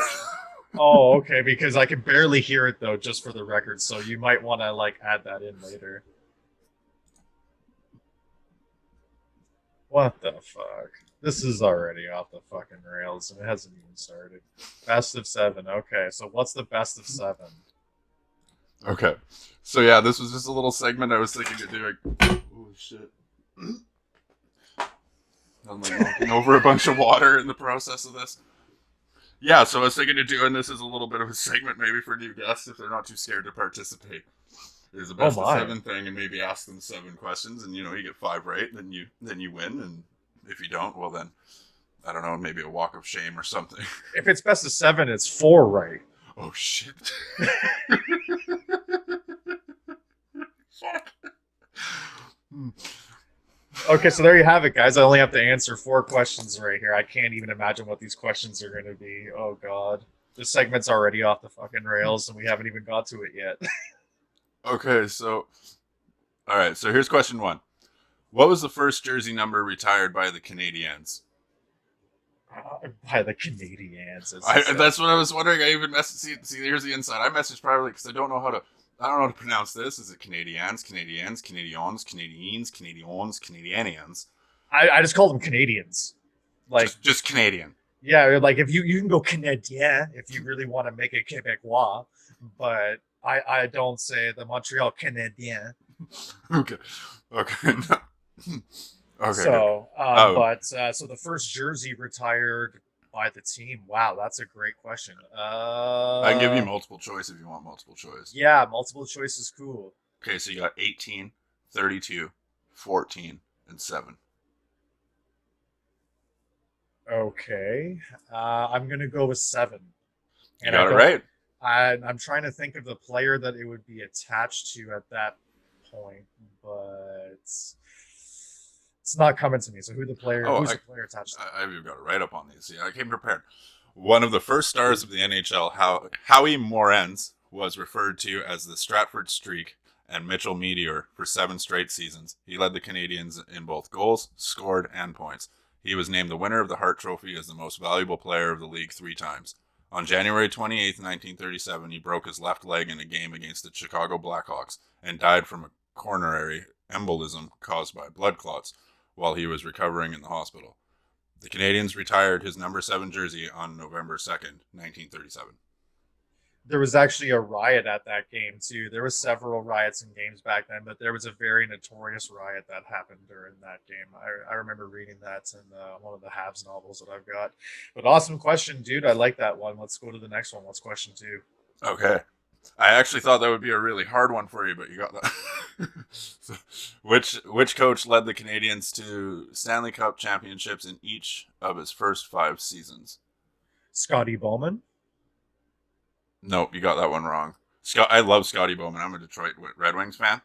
Oh, okay, because I can barely hear it though, just for the record, so you might want to like add that in later. What the fuck? This is already off the fucking rails and it hasn't even started. Best of 7. Okay, so what's the best of 7? Okay. So yeah, this was just a little segment I was thinking of doing. Oh shit. I'm like knocking over a bunch of water in the process of this. Yeah, so I was thinking of doing this as a little bit of a segment maybe for new guests if they're not too scared to participate. There's a Oh best of my. seven thing and maybe ask them 7 questions and you get 5 right, then you win, and if you don't, well then I don't know, maybe a walk of shame or something. If it's best of 7, it's 4 right. Oh shit. Fuck. Okay, so there you have it, guys. I only have to answer 4 questions right here. I can't even imagine what these questions are going to be. Oh god, this segment's already off the fucking rails, and we haven't even got to it yet. Okay, so all right, so here's question 1. What was the first jersey number retired by the Canadiens? By the Canadiens. That's what I was wondering. I even messaged. See, here's the inside. I messaged privately because I don't know how to pronounce this. Is it Canadiens, Canadiens, Canadiens, Canadiens, Canadiens, Canadiens? I just call them Canadians. Like just Canadian. Yeah, like if you can go Canadien if you really want to make it Quebecois, but I don't say the Montreal Canadiens. Okay. Okay. So, so the first jersey retired by the team. Wow, that's a great question. I can give you multiple choice if you want multiple choice. Yeah, multiple choice is cool. Okay, so you got 18, 32, 14, and 7. Okay, I'm gonna go with 7. You got it right. I'm trying to think of the player that it would be attached to at that point, but it's not coming to me. So who's the player attached to? I've got it right up on these. Yeah, I came prepared. One of the first stars of the NHL, Howie Morenz, was referred to as the Stratford Streak and Mitchell Meteor for 7 straight seasons. He led the Canadiens in both goals, scored, and points. He was named the winner of the Hart Trophy as the most valuable player of the league 3 times. On January 28, 1937, he broke his left leg in a game against the Chicago Blackhawks and died from a coronary embolism caused by blood clots while he was recovering in the hospital. The Canadiens retired his number 7 jersey on November 2nd, 1937. There was actually a riot at that game, too. There was several riots in games back then, but there was a very notorious riot that happened during that game. I remember reading that in one of the Habs novels that I've got. But awesome question, dude. I like that one. Let's go to the next one. What's question 2? Okay. I actually thought that would be a really hard one for you, but you got that. So, which coach led the Canadiens to Stanley Cup championships in each of his first 5 seasons? Scotty Bowman. Nope, you got that one wrong. I love Scotty Bowman. I'm a Detroit Red Wings fan.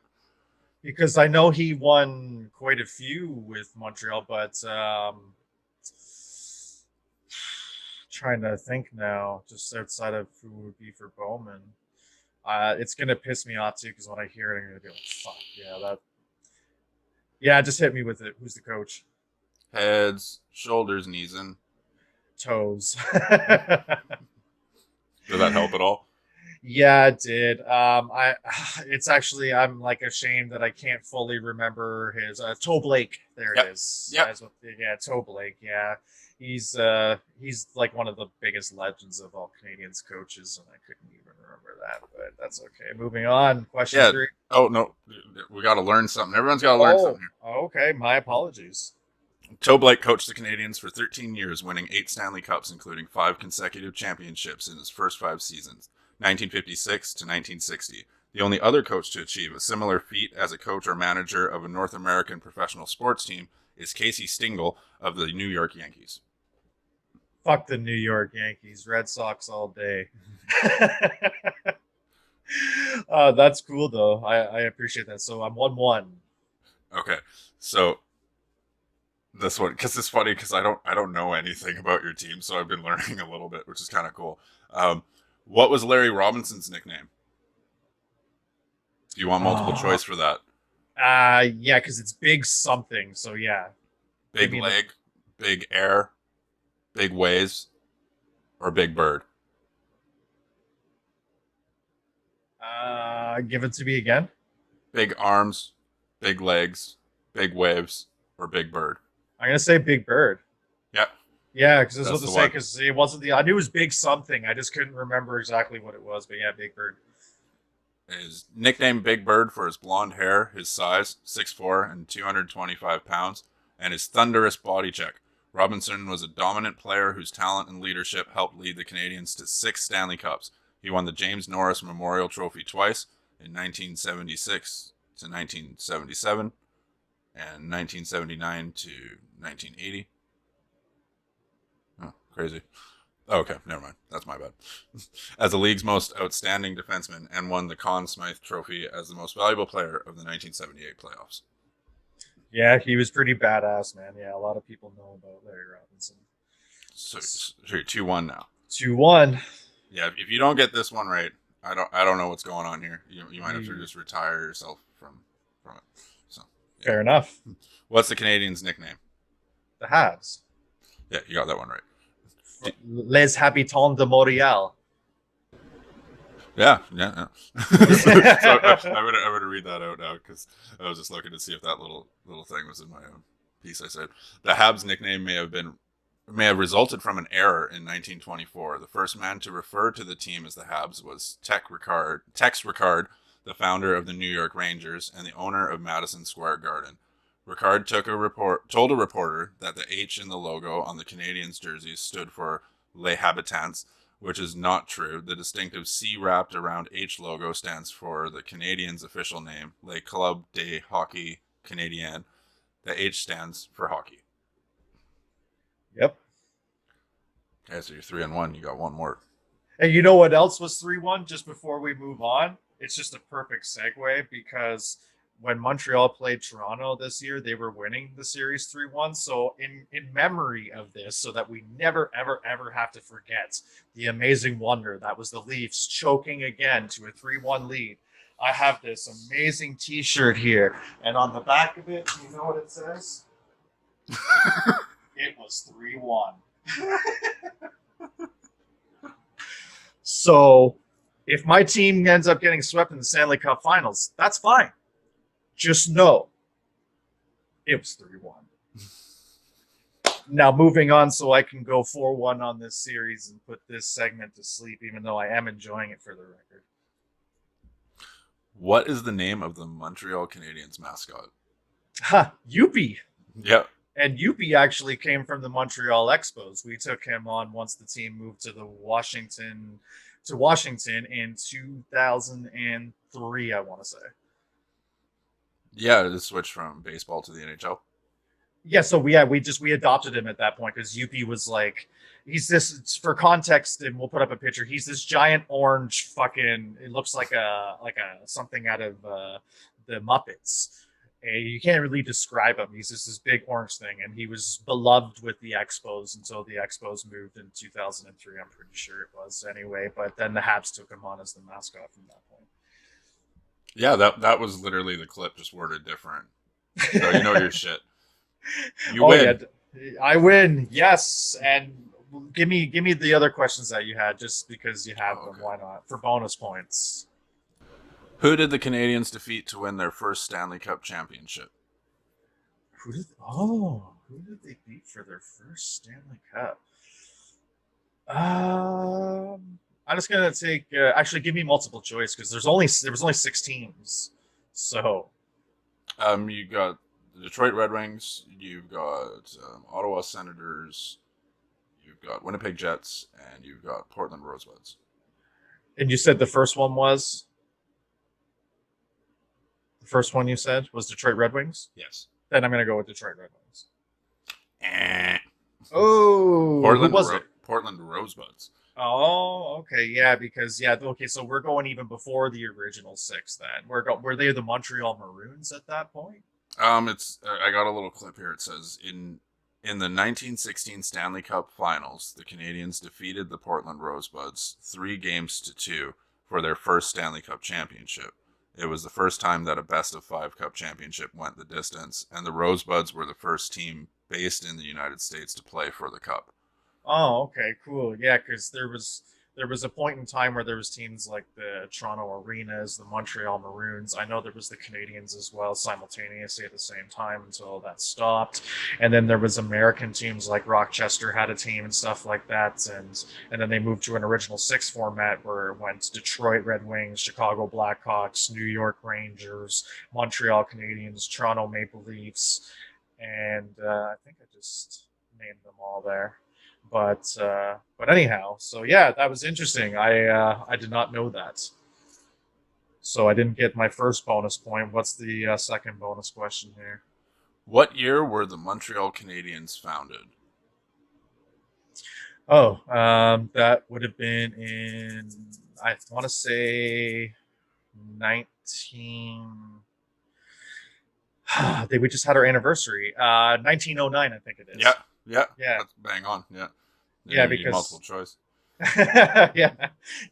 Because I know he won quite a few with Montreal, but trying to think now, just outside of who would be for Bowman. It's going to piss me off, too, because when I hear it, I'm going to be like, fuck, yeah, just hit me with it. Who's the coach? Heads, shoulders, knees, and toes. Did that help at all? Yeah, it did. It's actually, I'm like ashamed that I can't fully remember his Toe Blake. There it is. Yeah. Toe Blake. Yeah, he's like one of the biggest legends of all Canadians coaches, and I couldn't even remember that, but that's okay. Moving on. Question 3. Oh no, we got to learn something. Everyone's got to learn something here. Okay, my apologies. Toe Blake coached the Canadiens for 13 years, winning 8 Stanley Cups, including 5 consecutive championships in his first 5 seasons, 1956 to 1960. The only other coach to achieve a similar feat as a coach or manager of a North American professional sports team is Casey Stengel of the New York Yankees. Fuck the New York Yankees. Red Sox all day. That's cool, though. I appreciate that. So I'm 1-1. Okay, so this one, because it's funny because I don't know anything about your team, so I've been learning a little bit, which is kind of cool. What was Larry Robinson's nickname? Do you want multiple choice for that? Yeah, because it's big something. So yeah, big leg, big air, big waves, or big bird. Give it to me again. Big arms, big legs, big waves, or big bird. I'm gonna say Big Bird. Yeah. Yeah, because that's what to say. Because it wasn't I knew it was big something. I just couldn't remember exactly what it was. But yeah, Big Bird. His nickname Big Bird for his blonde hair, his size, 6'4" and 225 pounds, and his thunderous body check. Robinson was a dominant player whose talent and leadership helped lead the Canadiens to 6 Stanley Cups. He won the James Norris Memorial Trophy twice in 1976 to 1977 and 1979 to 1980. Oh, crazy. Okay, never mind. That's my bad. As the league's most outstanding defenseman and won the Conn Smythe Trophy as the most valuable player of the 1978 playoffs. Yeah, he was pretty badass, man. Yeah, a lot of people know about Larry Robinson. So you're 2-1 now. 2-1. Yeah, if you don't get this one right, I don't know what's going on here. You might have to just retire yourself from it. So yeah. Fair enough. What's the Canadiens' nickname? The Habs. Yeah, you got that one right. Les Habitants de Montréal. Yeah. So I would read that out now because I was just looking to see if that little thing was in my own piece. I said the Habs nickname may have resulted from an error in 1924. The first man to refer to the team as the Habs was Tex Ricard, the founder of the New York Rangers and the owner of Madison Square Garden. Ricard told a reporter that the H in the logo on the Canadiens jerseys stood for Les Habitants, which is not true. The distinctive C wrapped around H logo stands for the Canadiens' official name, Les Club de Hockey Canadien. The H stands for hockey. Yep. Okay, so you're 3-1. You got one more. And you know what else was 3-1? Just before we move on, it's just a perfect segue because when Montreal played Toronto this year, they were winning the series 3-1. So in memory of this, so that we never, ever, ever have to forget the amazing wonder that was the Leafs choking again to a 3-1 lead, I have this amazing t-shirt here. And on the back of it, you know what it says? It was 3-1. So if my team ends up getting swept in the Stanley Cup Finals, that's fine. Just know it was 3-1. Now moving on so I can go 4-1 on this series and put this segment to sleep, even though I am enjoying it for the record. What is the name of the Montreal Canadiens mascot? Ha, Youppi. Yep. And Youppi actually came from the Montreal Expos. We took him on once the team moved to Washington in 2003, I want to say. Yeah, it switched from baseball to the NHL. Yeah, so we adopted him at that point because Youppi was like, he's this, for context, and we'll put up a picture. He's this giant orange fucking. It looks like a something out of the Muppets. You can't really describe him. He's just this big orange thing, and he was beloved with the Expos until the Expos moved in 2003. I'm pretty sure it was anyway. But then the Habs took him on as the mascot from that point. Yeah, that was literally the clip, just worded different. So you know your shit. You win. Yeah, I win. Yes, and give me the other questions that you had, just because you have them. Why not? For bonus points. Who did the Canadiens defeat to win their first Stanley Cup championship? Who did they beat for their first Stanley Cup? I'm just gonna take. Actually, give me multiple choice because there was only 6 teams. So, you got the Detroit Red Wings, you've got Ottawa Senators, you've got Winnipeg Jets, and you've got Portland Rosebuds. And you said the first one was. The first one you said was Detroit Red Wings? Yes. Then I'm going to go with Detroit Red Wings. Oh, Portland, who was it? Portland Rosebuds. Oh, okay, yeah, because okay, so we're going even before the original 6. Then were they the Montreal Maroons at that point? It's I got a little clip here. It says in the 1916 Stanley Cup Finals, the Canadiens defeated the Portland Rosebuds 3-2 for their first Stanley Cup championship. It was the first time that a best-of-5 Cup championship went the distance, and the Rosebuds were the first team based in the United States to play for the Cup. Oh, okay, cool. Yeah, because there was there was a point in time where there was teams like the Toronto Arenas, the Montreal Maroons. I know there was the Canadiens as well simultaneously at the same time until that stopped. And then there was American teams like Rochester had a team and stuff like that. And then they moved to an original six format where it went Detroit Red Wings, Chicago Blackhawks, New York Rangers, Montreal Canadiens, Toronto Maple Leafs, and I think I just named them all there. But anyhow, so yeah, that was interesting. I did not know that, so I didn't get my first bonus point. What's the second bonus question here? What year were the Montreal Canadiens founded? Oh, that would have been in, I want to say 19. They we just had our anniversary. 1909, I think it Yeah, is. yeah, Yeah, that's bang on. Yeah, yeah, you need multiple because choice. yeah,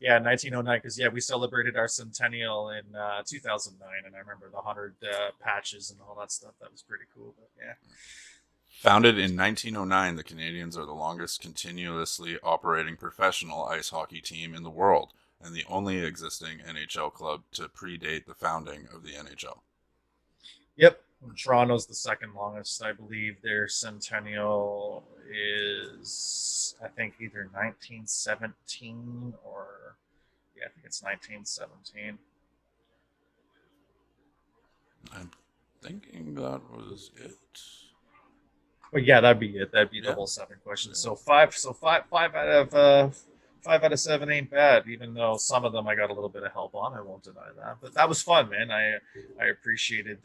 1909. Because yeah, we celebrated our centennial in 2009, and I remember the 100 patches and all that stuff. That was pretty cool. But yeah. Founded in 1909, the Canadiens are the longest continuously operating professional ice hockey team in the world and the only existing NHL club to predate the founding of the NHL. Yep. Toronto's the second longest. I believe their centennial is, I think, either 1917 or, yeah, I think it's 1917. I'm thinking that was it. But yeah, that'd be it. That'd be the Yeah. whole seven questions. Yeah. So five out of 5 out of 7 ain't bad. Even though some of them I got a little bit of help on, I won't deny that. But that was fun, man. I appreciated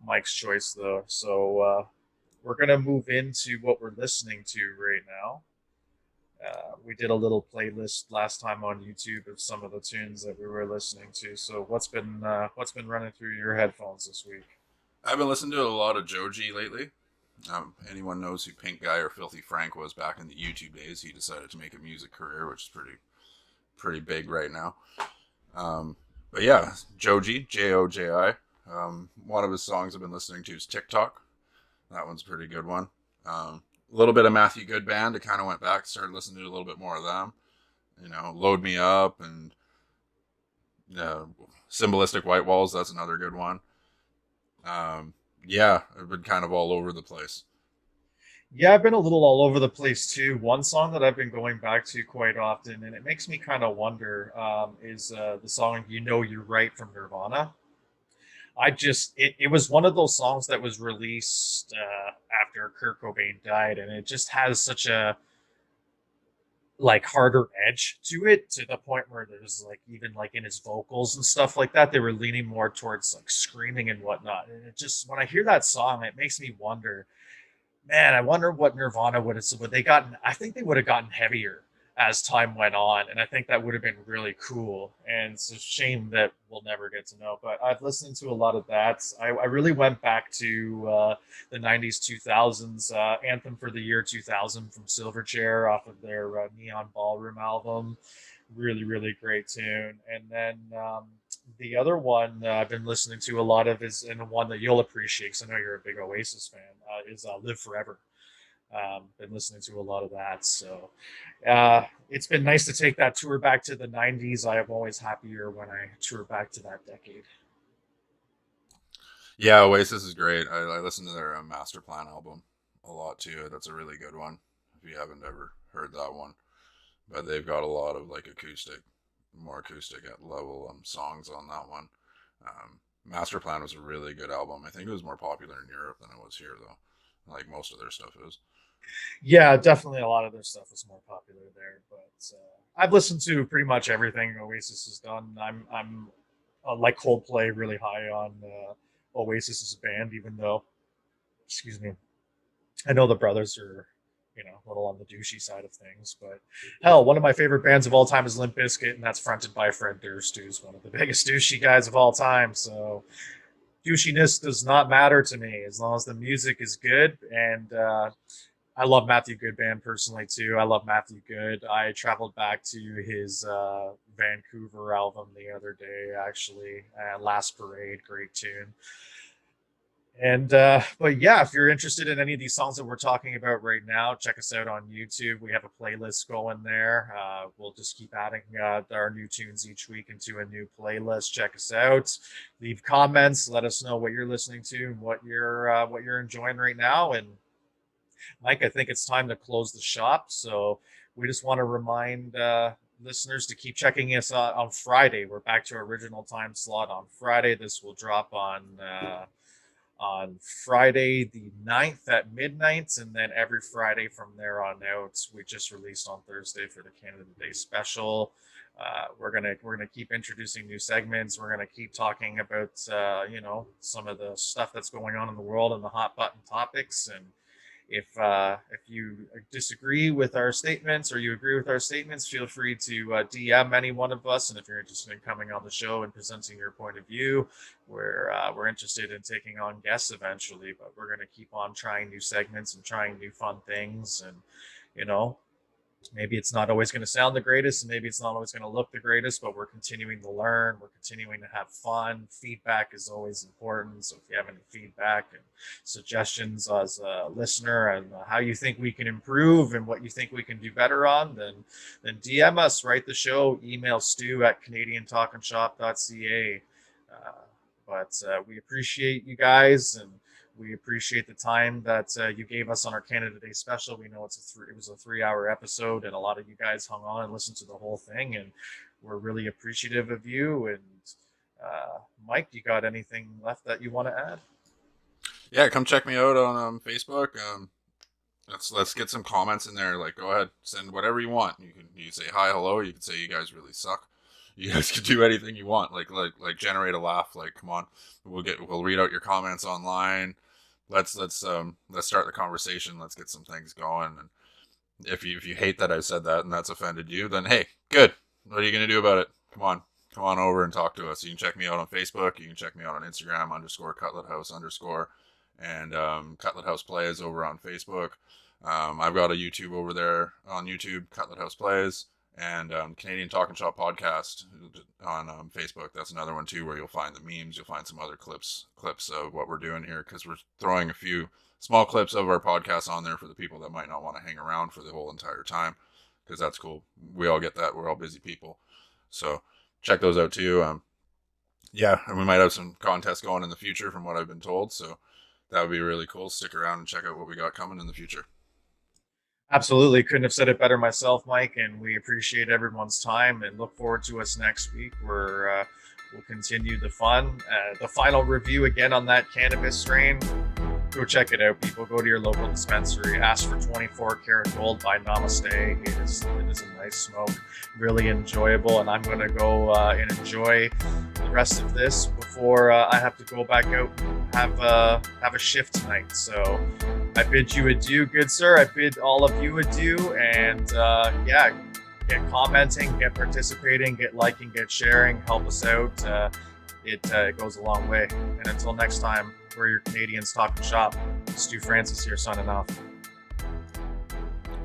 Mike's choice though. So we're gonna move into what we're listening to right now. We did a little playlist last time on YouTube of some of the tunes that we were listening to. So what's been running through your headphones this week? I've been listening to a lot of Joji lately. Anyone knows who Pink Guy or Filthy Frank was back in the YouTube days? He decided to make a music career, which is pretty big right now. But yeah, Joji, Joji. One of his songs I've been listening to is TikTok. That one's a pretty good one. A little bit of Matthew Good Band. I kind of went back, started listening to a little bit more of them. Load Me Up and Symbolistic White Walls. That's another good one. Yeah, I've been kind of all over the place. Yeah, I've been a little all over the place too. One song that I've been going back to quite often, and it makes me kind of wonder, is the song "You Know You're Right" from Nirvana. It was one of those songs that was released after Kurt Cobain died, and it just has such a like harder edge to it, to the point where there's like even like in his vocals and stuff like that, they were leaning more towards like screaming and whatnot. And it just, when I hear that song, it makes me wonder, man, I wonder what Nirvana would they gotten. I think they would have gotten heavier as time went on, and I think that would have been really cool. And it's a shame that we'll never get to know. But I've listened to a lot of that. I really went back to the '90s, 2000s anthem for the year 2000 from Silverchair off of their Neon Ballroom album. Really, really great tune. And then the other one I've been listening to a lot of is, and one that you'll appreciate because I know you're a big Oasis fan, is "Live Forever." Been listening to a lot of that, so it's been nice to take that tour back to the '90s. I am always happier when I tour back to that decade. Yeah, Oasis is great. I listened to their Master Plan album a lot too. That's a really good one. If you haven't ever heard that one, but they've got a lot of like more acoustic at level songs on that one. Master Plan was a really good album. I think it was more popular in Europe than it was here, though. Like most of their stuff is. Yeah, definitely a lot of their stuff is more popular there, but I've listened to pretty much everything Oasis has done. I'm like Coldplay, really high on Oasis as a band, even though, excuse me, I know the brothers are, a little on the douchey side of things, but hell, one of my favorite bands of all time is Limp Bizkit, and that's fronted by Fred Durst, who's one of the biggest douchey guys of all time. So douchiness does not matter to me as long as the music is good. And I love Matthew Good band personally too. I love Matthew Good. I traveled back to his Vancouver album the other day, actually. Last Parade, great tune. And but yeah, if you're interested in any of these songs that we're talking about right now, check us out on YouTube. We have a playlist going there. We'll just keep adding our new tunes each week into a new playlist. Check us out. Leave comments. Let us know what you're listening to and what you're enjoying right now. And Mike, I think it's time to close the shop. So we just want to remind listeners to keep checking us out on Friday. We're back to our original time slot on Friday. This will drop on Friday the 9th at midnight, and then every Friday from there on out. We just released on Thursday for the Canada Day special. We're gonna keep introducing new segments. We're gonna keep talking about some of the stuff that's going on in the world and the hot button topics. And if you disagree with our statements or you agree with our statements, feel free to DM any one of us. And if you're interested in coming on the show and presenting your point of view, we're interested in taking on guests eventually. But we're going to keep on trying new segments and trying new fun things. And you know, maybe it's not always going to sound the greatest, and maybe it's not always going to look the greatest, but we're continuing to learn. We're continuing to have fun. Feedback is always important. So if you have any feedback and suggestions as a listener and how you think we can improve and what you think we can do better on, then DM us, write the show, email stu@canadiantalkinshop.ca. But we appreciate you guys, and we appreciate the time that you gave us on our Canada Day special. We know it was a 3-hour episode, and a lot of you guys hung on and listened to the whole thing, and we're really appreciative of you. And Mike, you got anything left that you want to add? Yeah, come check me out on Facebook. Let's get some comments in there. Like, go ahead, send whatever you want. You can say hi, hello. You can say you guys really suck. You guys can do anything you want. Like generate a laugh. Like, come on, we'll read out your comments online. Let's start the conversation. Let's get some things going. And if you hate that I said that and that's offended you, then hey, good. What are you gonna do about it? Come on over and talk to us. You can check me out on Facebook. You can check me out on Instagram _Cutlet House _ and Cutlet House Plays over on Facebook. I've got a YouTube over there on YouTube, Cutlet House Plays, and Canadian Talkin Shop podcast on Facebook. That's another one too, where you'll find the memes. You'll find some other clips of what we're doing here, because we're throwing a few small clips of our podcast on there for the people that might not want to hang around for the whole entire time, because that's cool. We all get that. We're all busy people, so check those out too. Yeah, and we might have some contests going in the future from what I've been told, so that would be really cool. Stick around and check out what we got coming in the future. Absolutely. Couldn't have said it better myself, Mike. And we appreciate everyone's time and look forward to us next week, where we'll continue the fun. The final review again on that cannabis strain. Go check it out, people. Go to your local dispensary. Ask for 24 karat gold by Namaste. It is a nice smoke, really enjoyable. And I'm going to go and enjoy the rest of this before I have to go back out and have a shift tonight. So I bid you adieu, good sir. I bid all of you adieu. And yeah, get commenting, get participating, get liking, get sharing. Help us out. It goes a long way. And until next time, we're your Canadians Talkin Shop. Stu Francis here signing off.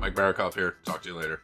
Mike Barakoff here. Talk to you later.